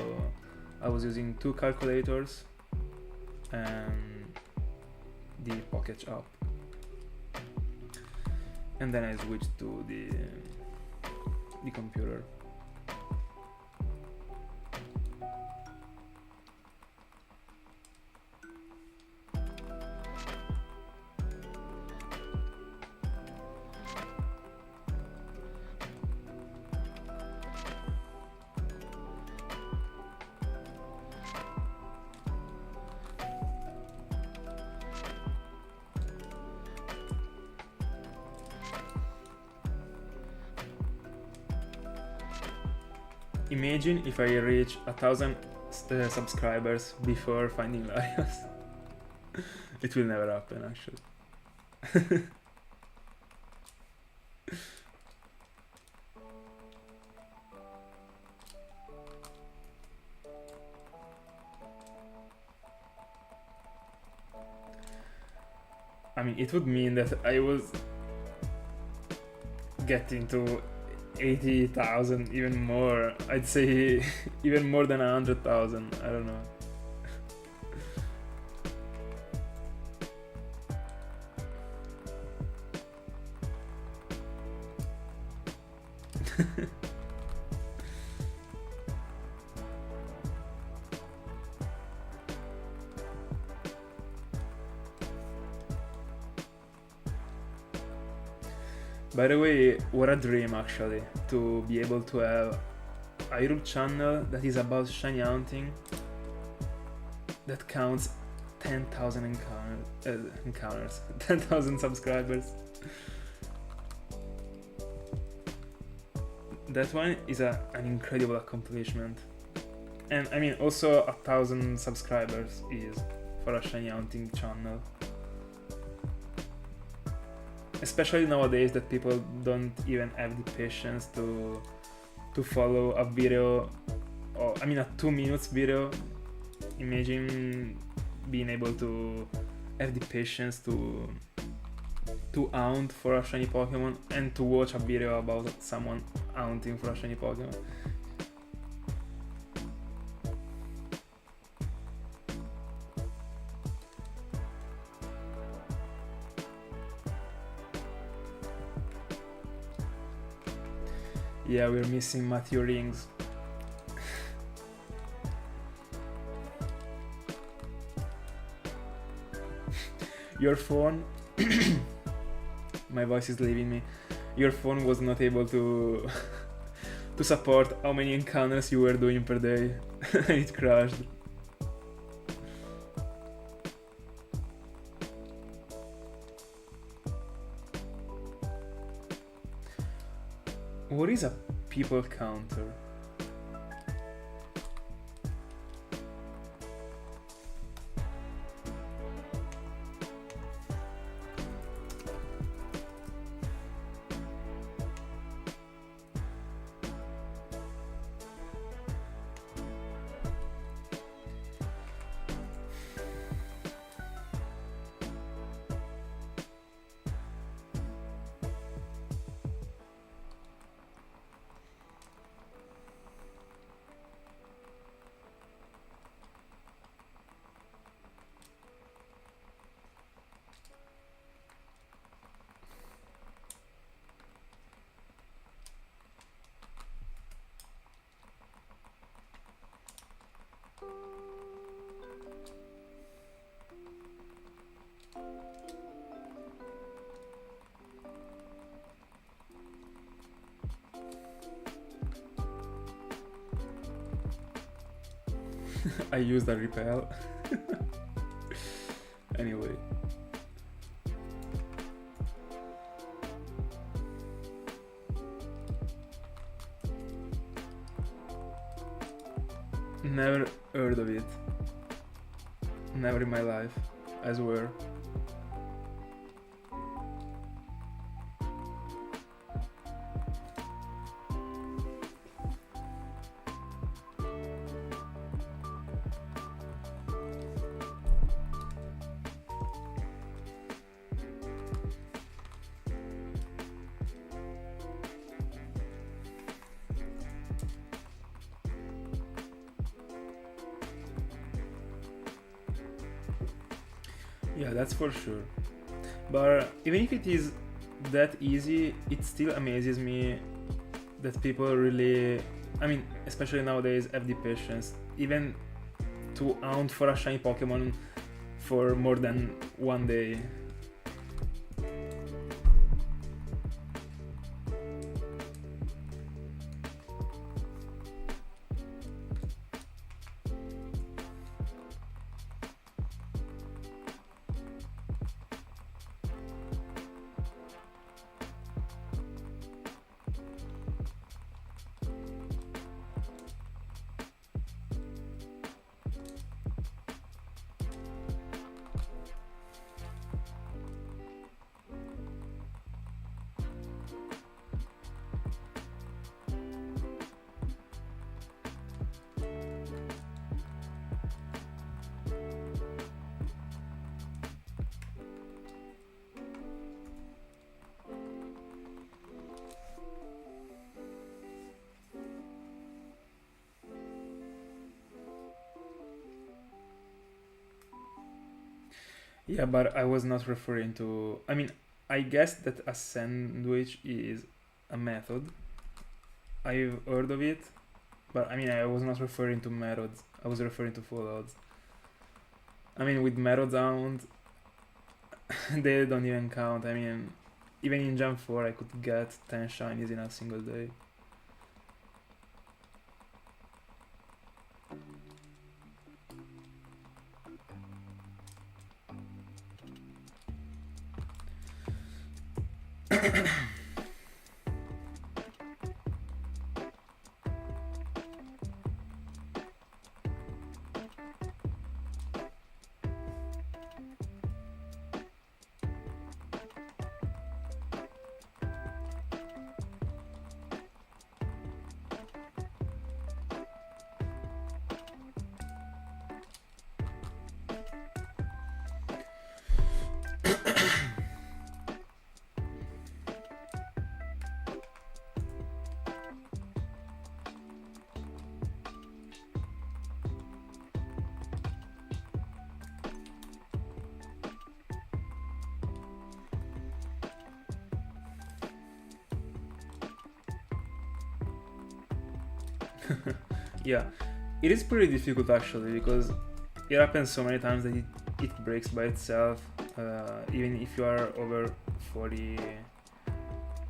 I was using 2 calculators and the Pocket app, and then I switched to the computer. imagine if I reach 1,000 subscribers before finding Latios. It will never happen, actually. I mean, it would mean that I was getting to 80,000, even more. I'd say even more than 100,000. I don't know. By the way, what a dream actually, to be able to have a YouTube channel that is about shinyhunting that counts 10,000 encounters, 10,000 subscribers. That one is an incredible accomplishment. And I mean, also 1,000 subscribers is for a shinyhunting channel. Especially nowadays that people don't even have the patience to follow a video, or I mean a 2 minutes video. Imagine being able to have the patience to hunt for a shiny Pokemon and to watch a video about someone hunting for a shiny Pokemon. Yeah, we're missing Matthew rings. Your phone, my voice is leaving me. Your phone was not able to to support how many encounters you were doing per day. It crashed. What is a people counter? I used a repel. Anyway. Never heard of it. Never in my life, I swear. Yeah, that's for sure. But even if it is that easy, it still amazes me that people really, I mean, especially nowadays, have the patience even to hunt for a shiny Pokemon for more than one day. Yeah, but I was not referring to. I mean, I guess that a sandwich is a method. I've heard of it, but I mean, I was not referring to methods. I was referring to full odds. I mean, with method down, they don't even count. I mean, even in Jam 4, I could get 10 shinies in a single day. Yeah, it is pretty difficult actually because it happens so many times that it breaks by itself, even if you are over 40.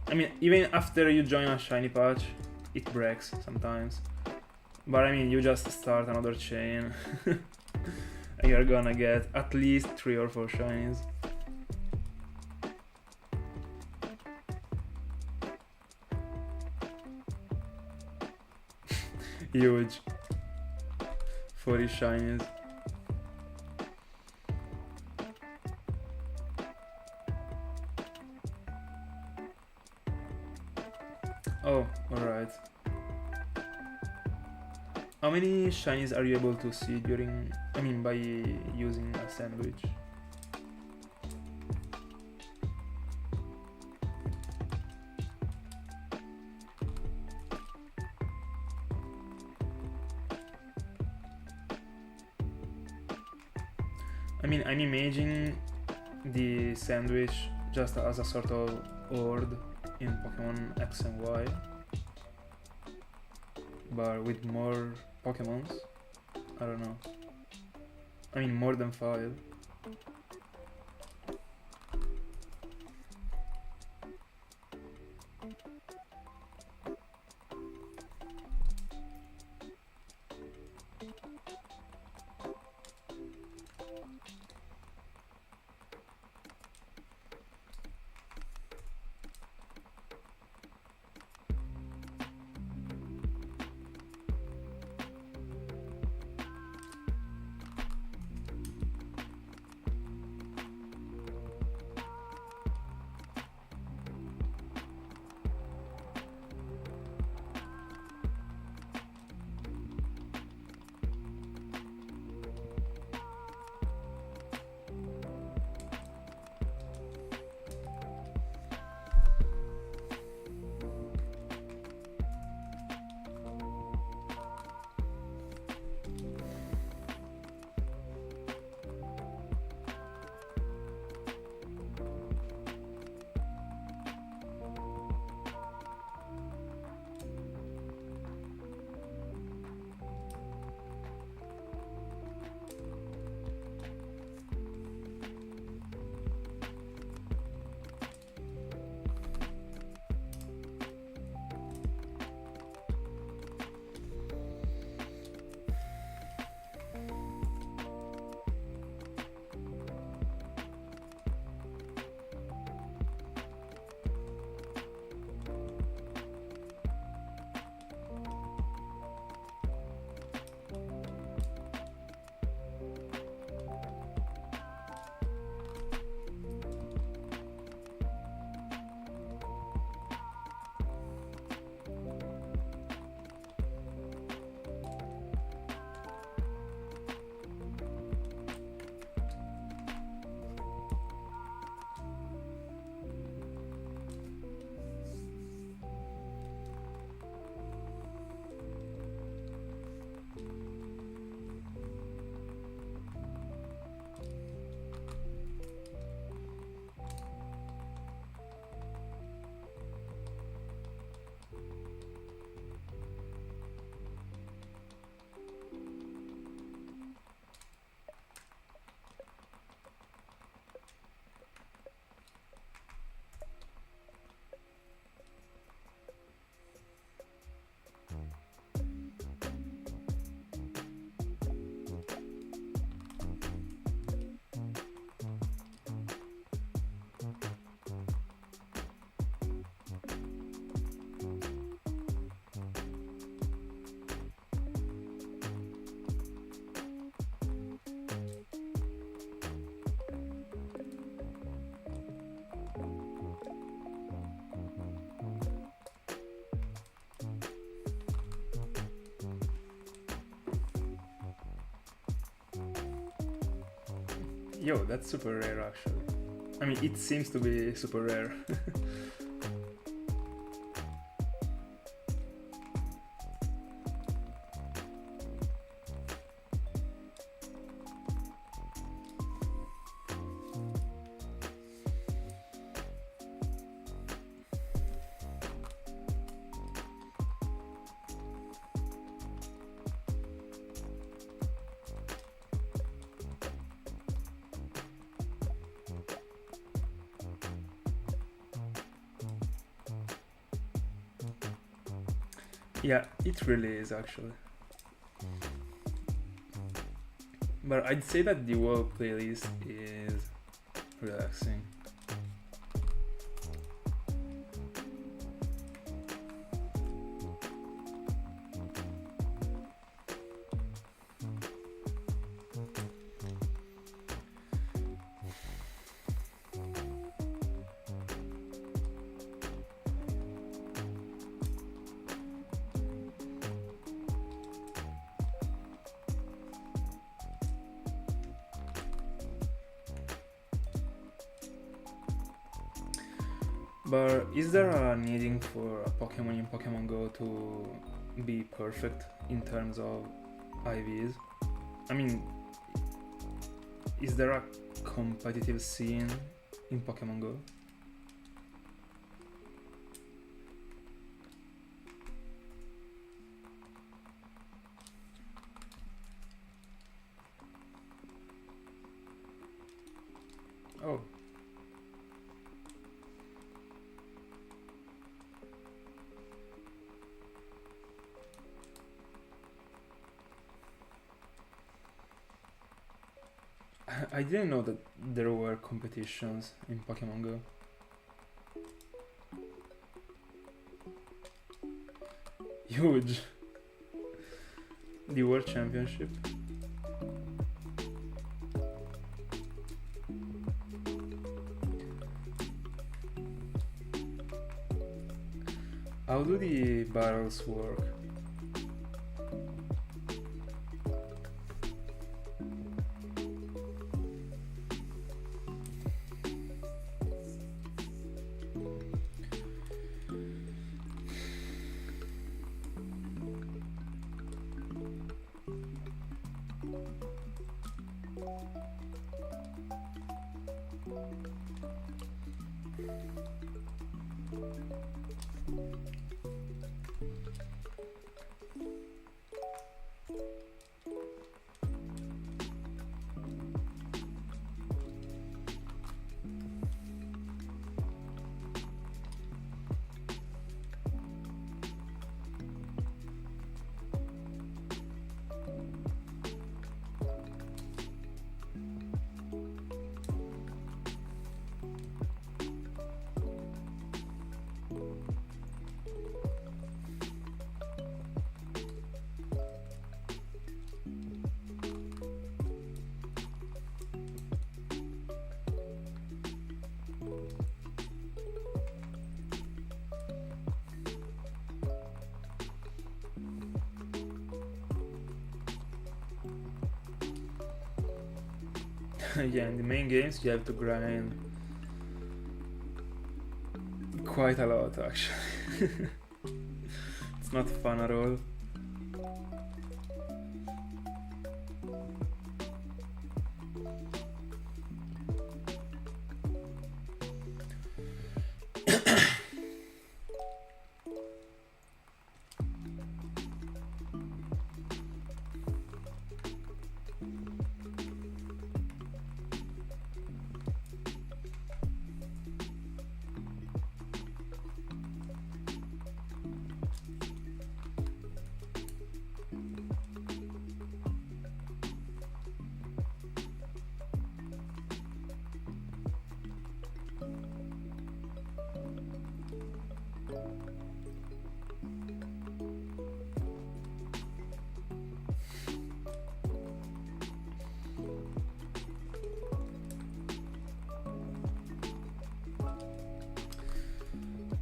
I mean, even after you join a shiny patch, it breaks sometimes. But I mean, you just start another chain and you're gonna get at least 3 or 4 shinies. Huge. 40 shinies. Oh, alright. How many shinies are you able to see during, by using a sandwich? I'm imagining the sandwich just as a sort of horde in Pokemon X and Y, but with more Pokemons. I don't know. More than 5. Yo, that's super rare actually. I mean, it seems to be super rare. Yeah, it really is actually. But I'd say that the whole playlist is relaxing. But is there a needing for a Pokemon in Pokemon Go to be perfect in terms of IVs? I mean, is there a competitive scene in Pokemon Go? Oh. I didn't know that there were competitions in Pokemon Go. Huge. The World Championship. How do the battles work? Yeah, in the main games you have to grind quite a lot actually. It's not fun at all.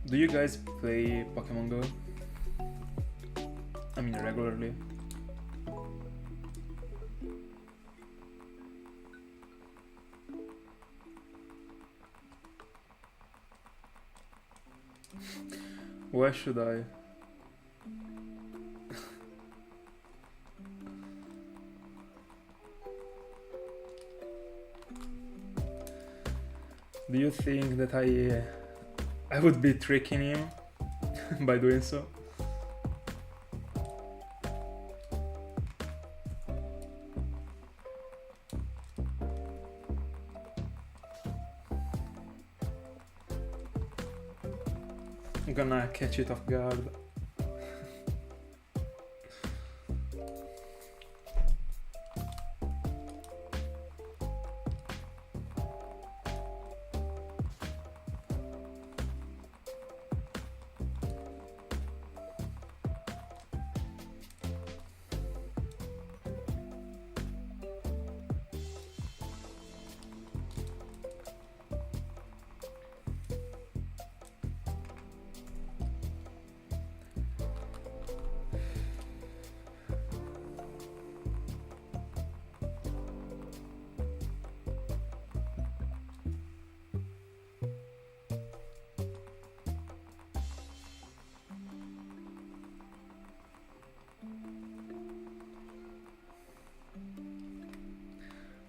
Do you guys play Pokemon Go? I mean, regularly? Why should I? Do you think that I would be tricking him by doing so? I'm gonna catch it off guard.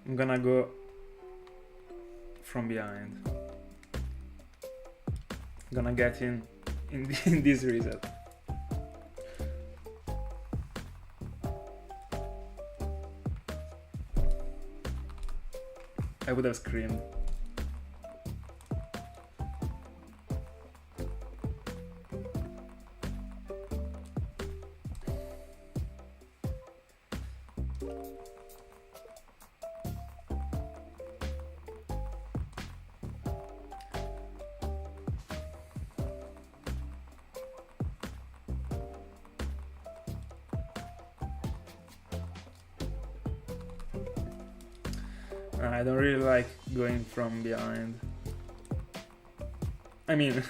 I'm gonna go from behind. I'm gonna get in this reset. I would have screamed. I don't really like going from behind. I mean,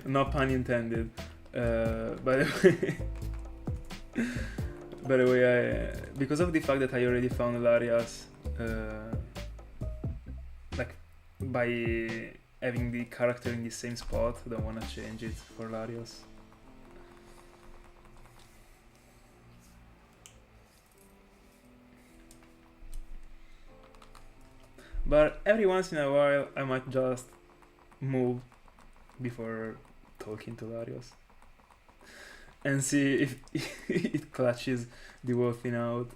no pun intended. By the way, because of the fact that I already found Larios, like by having the character in the same spot, I don't want to change it for Larios. But every once in a while, I might just move before talking to Larios and see if it clutches the whole thing out.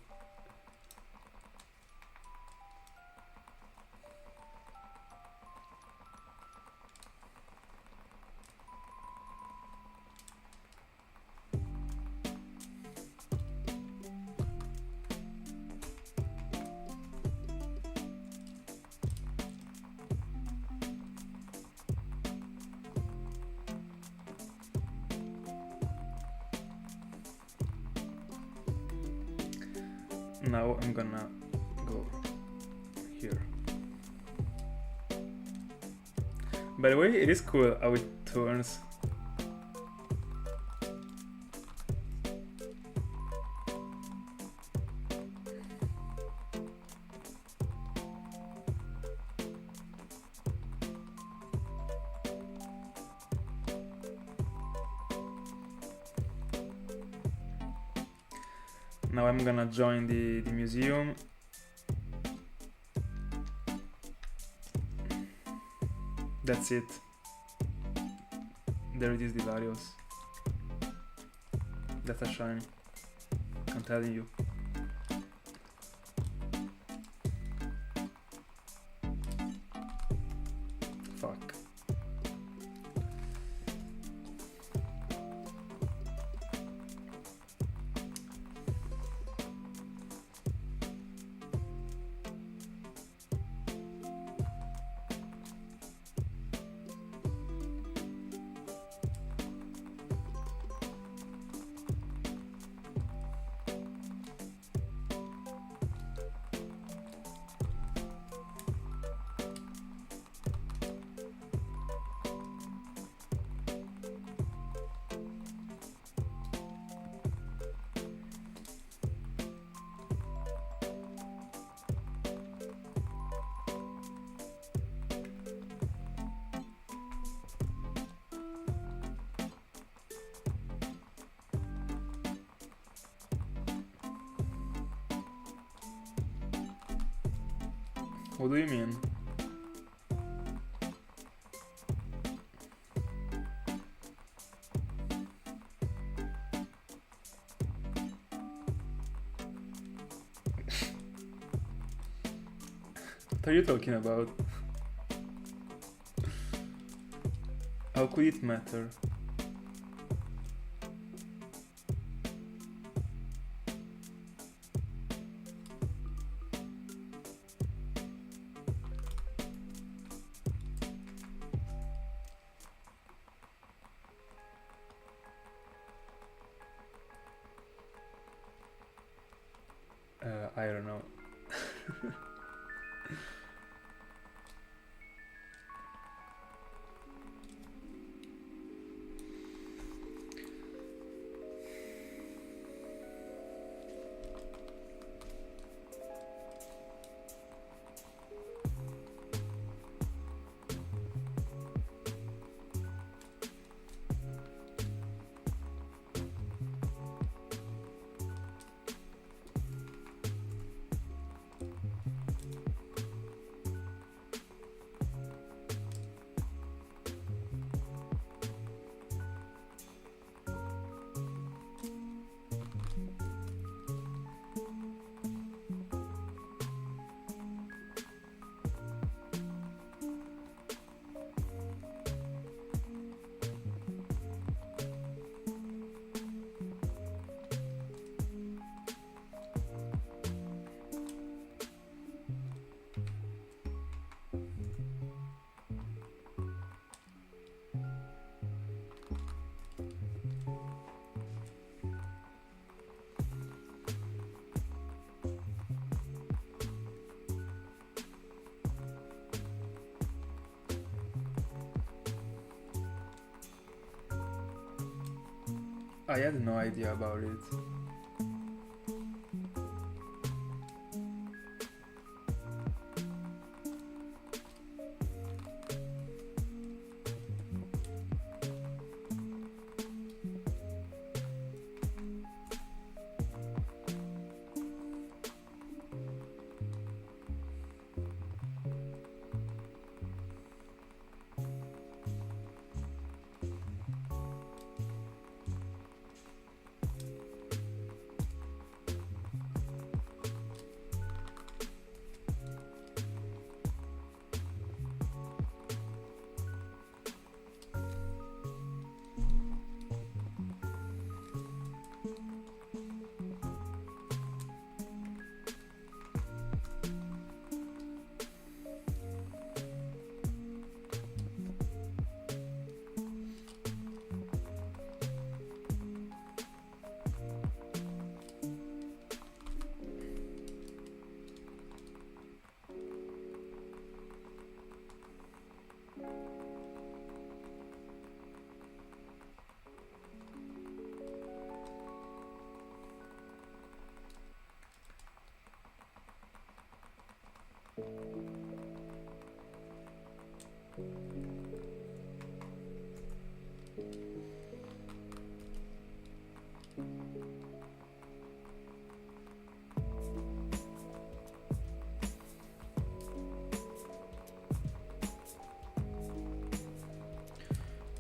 Now I'm gonna go here. By the way, it is cool how it turns. Now I'm gonna join the museum. That's it. There it is, the Larios. That's a shiny. I'm telling you. Fuck. What do you mean? What are you talking about? How could it matter? I don't know. I had no idea about it.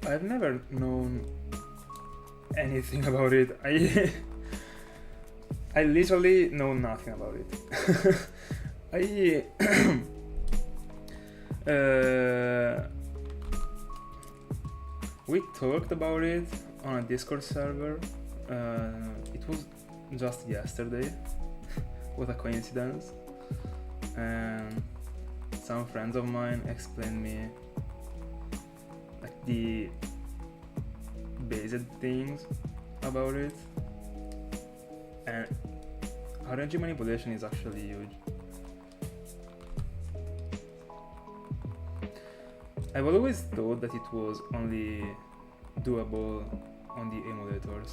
I've never known anything about it. I literally know nothing about it. I we talked about it on a Discord server. It was just yesterday. What a coincidence. And some friends of mine explained me like the basic things about it, and RNG manipulation is actually huge. I've always thought that it was only doable on the emulators,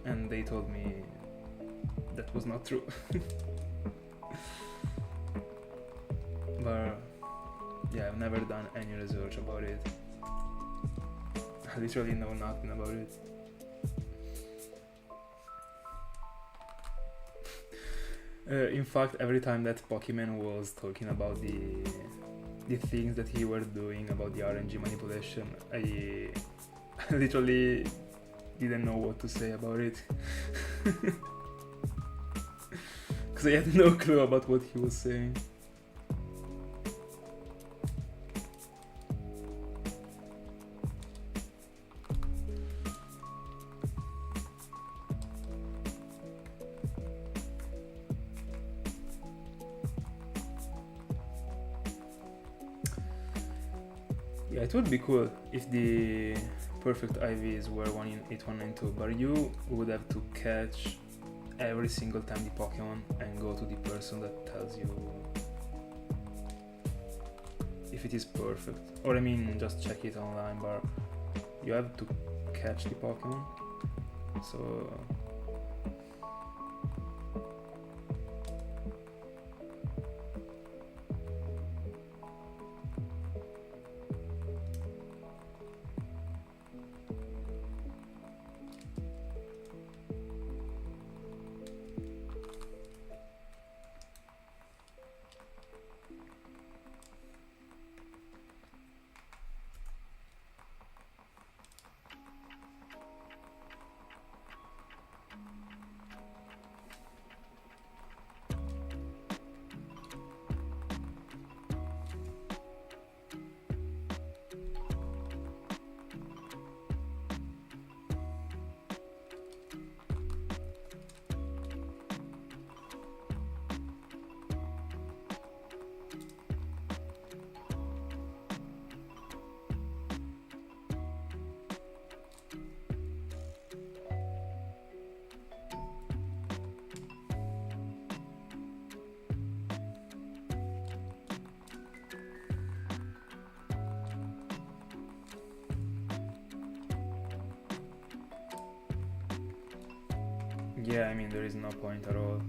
and they told me that was not true. But yeah, I've never done any research about it. I literally know nothing about it. In fact, every time that Pokemon was talking about the things that he were doing about the RNG manipulation, I literally didn't know what to say about it. Because I had no clue about what he was saying. Yeah, it would be cool if the perfect IVs were 1 in 8192, but you would have to catch every single time the Pokemon and go to the person that tells you if it is perfect. Or I mean, just check it online, but you have to catch the Pokemon. So yeah, I mean, there is no point at all.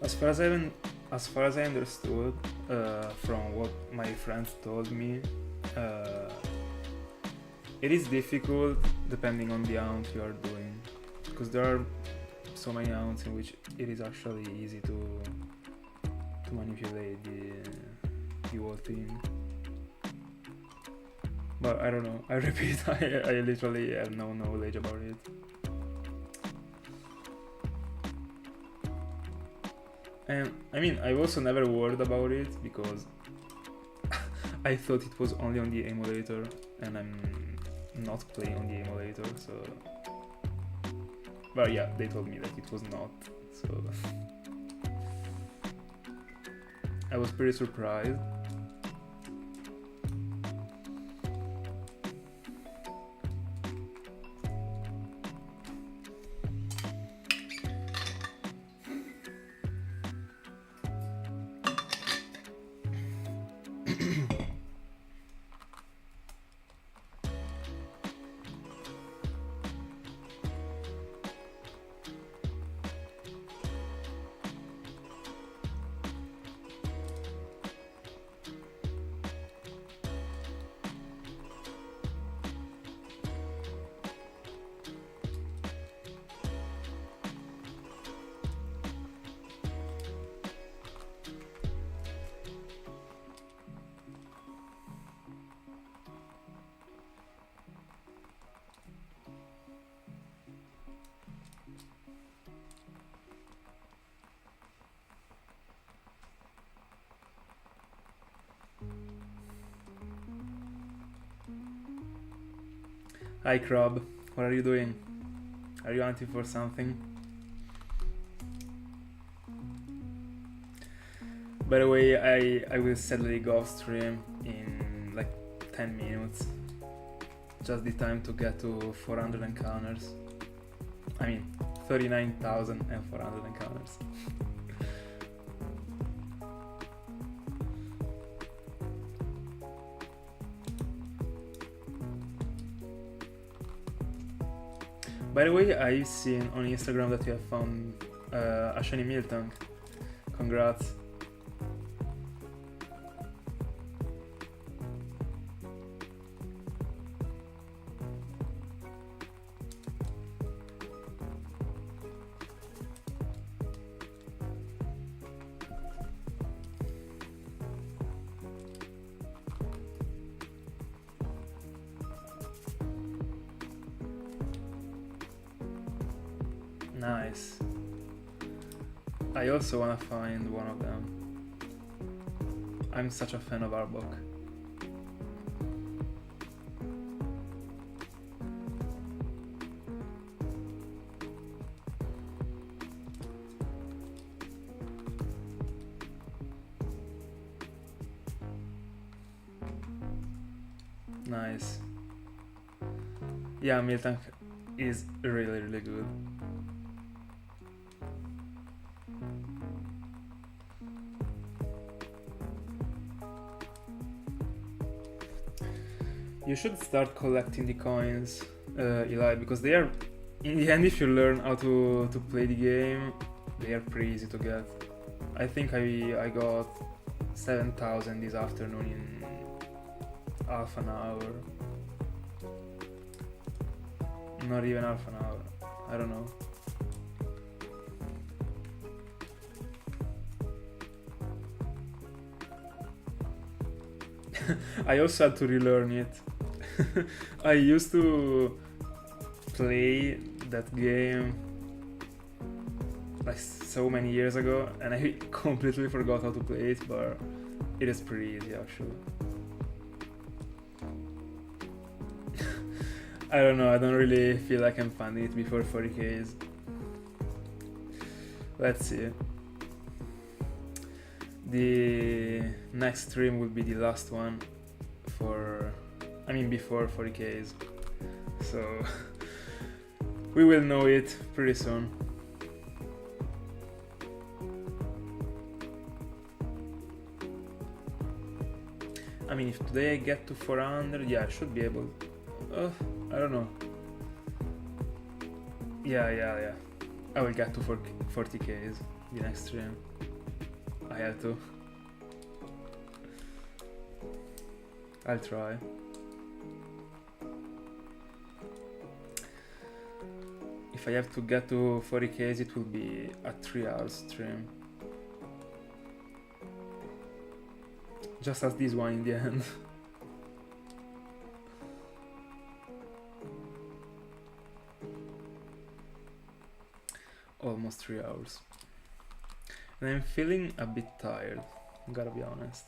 As far as I understood, from what my friends told me, it is difficult depending on the hunt you are doing, because there are so many hunts in which it is actually easy to manipulate the whole team. But I don't know, I repeat, I literally have no knowledge about it. And I mean, I've also never worried about it because I thought it was only on the emulator, and I'm not playing on the emulator, so. But yeah, they told me that it was not, so I was pretty surprised. Hi Crob, what are you doing? Are you hunting for something? By the way, I will sadly go off stream in like 10 minutes. Just the time to get to 400 encounters. I mean, 39,400 encounters. By the way, I've seen on Instagram that you have found a shiny Miltank. Congrats. Nice. I also wanna find one of them. I'm such a fan of Arbok. Nice. Yeah, Miltank is really good. You should start collecting the coins, Eli, because they are, in the end, if you learn how to play the game, they are pretty easy to get. I think I got 7,000 this afternoon in half an hour. Not even half an hour, I don't know. I also had to relearn it. I used to play that game like so many years ago and I completely forgot how to play it, but it is pretty easy actually. I don't know, I don't really feel like I'm finding it before 40Ks. Let's see. The next stream will be the last one before 40Ks. So we will know it pretty soon. I mean, if today I get to 400, yeah, I should be able. I don't know. Yeah. I will get to 40Ks the next stream. I have to. I'll try. If I have to get to 40Ks, it will be a 3-hour stream. Just as this one in the end. Almost 3 hours. And I'm feeling a bit tired, gotta be honest.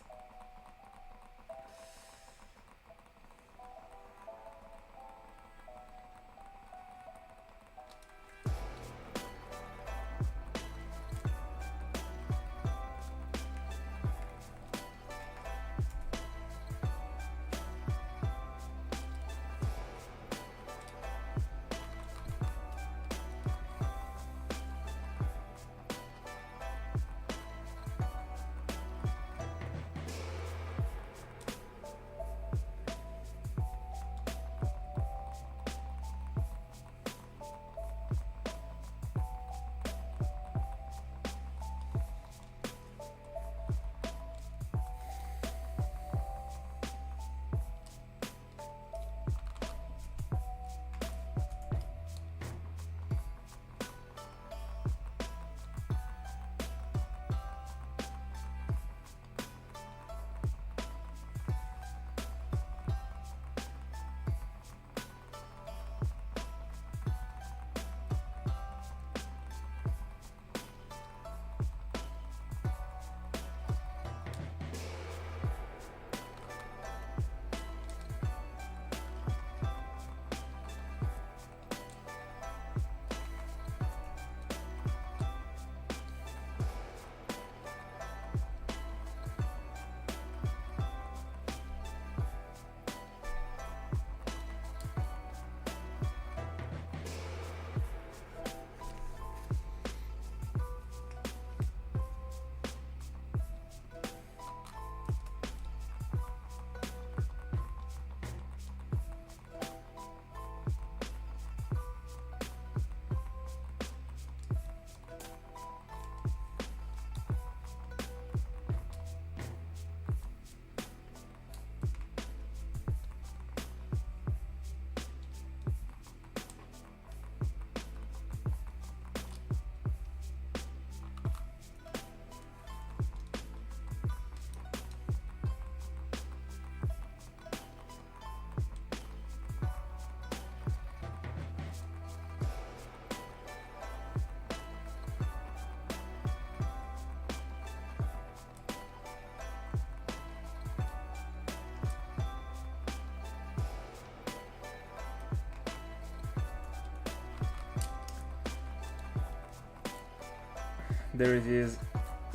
there it is,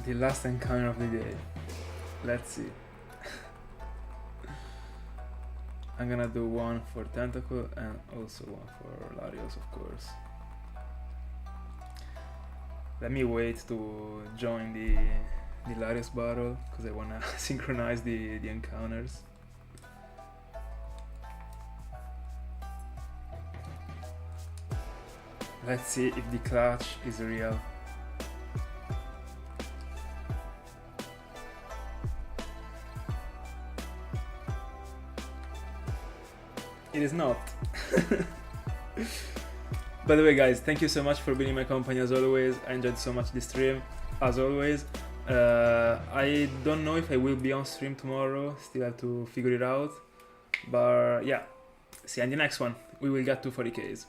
the last encounter of the day. Let's see. I'm gonna do one for Tentacool and also one for Latios, of course. Let me wait to join the Latios battle because I wanna synchronize the encounters. Let's see if the clutch is real. It is not. By the way, guys, thank you so much for being in my company as always. I enjoyed so much this stream, as always. I don't know if I will be on stream tomorrow, still have to figure it out. But yeah, see you in the next one. We will get to 40Ks.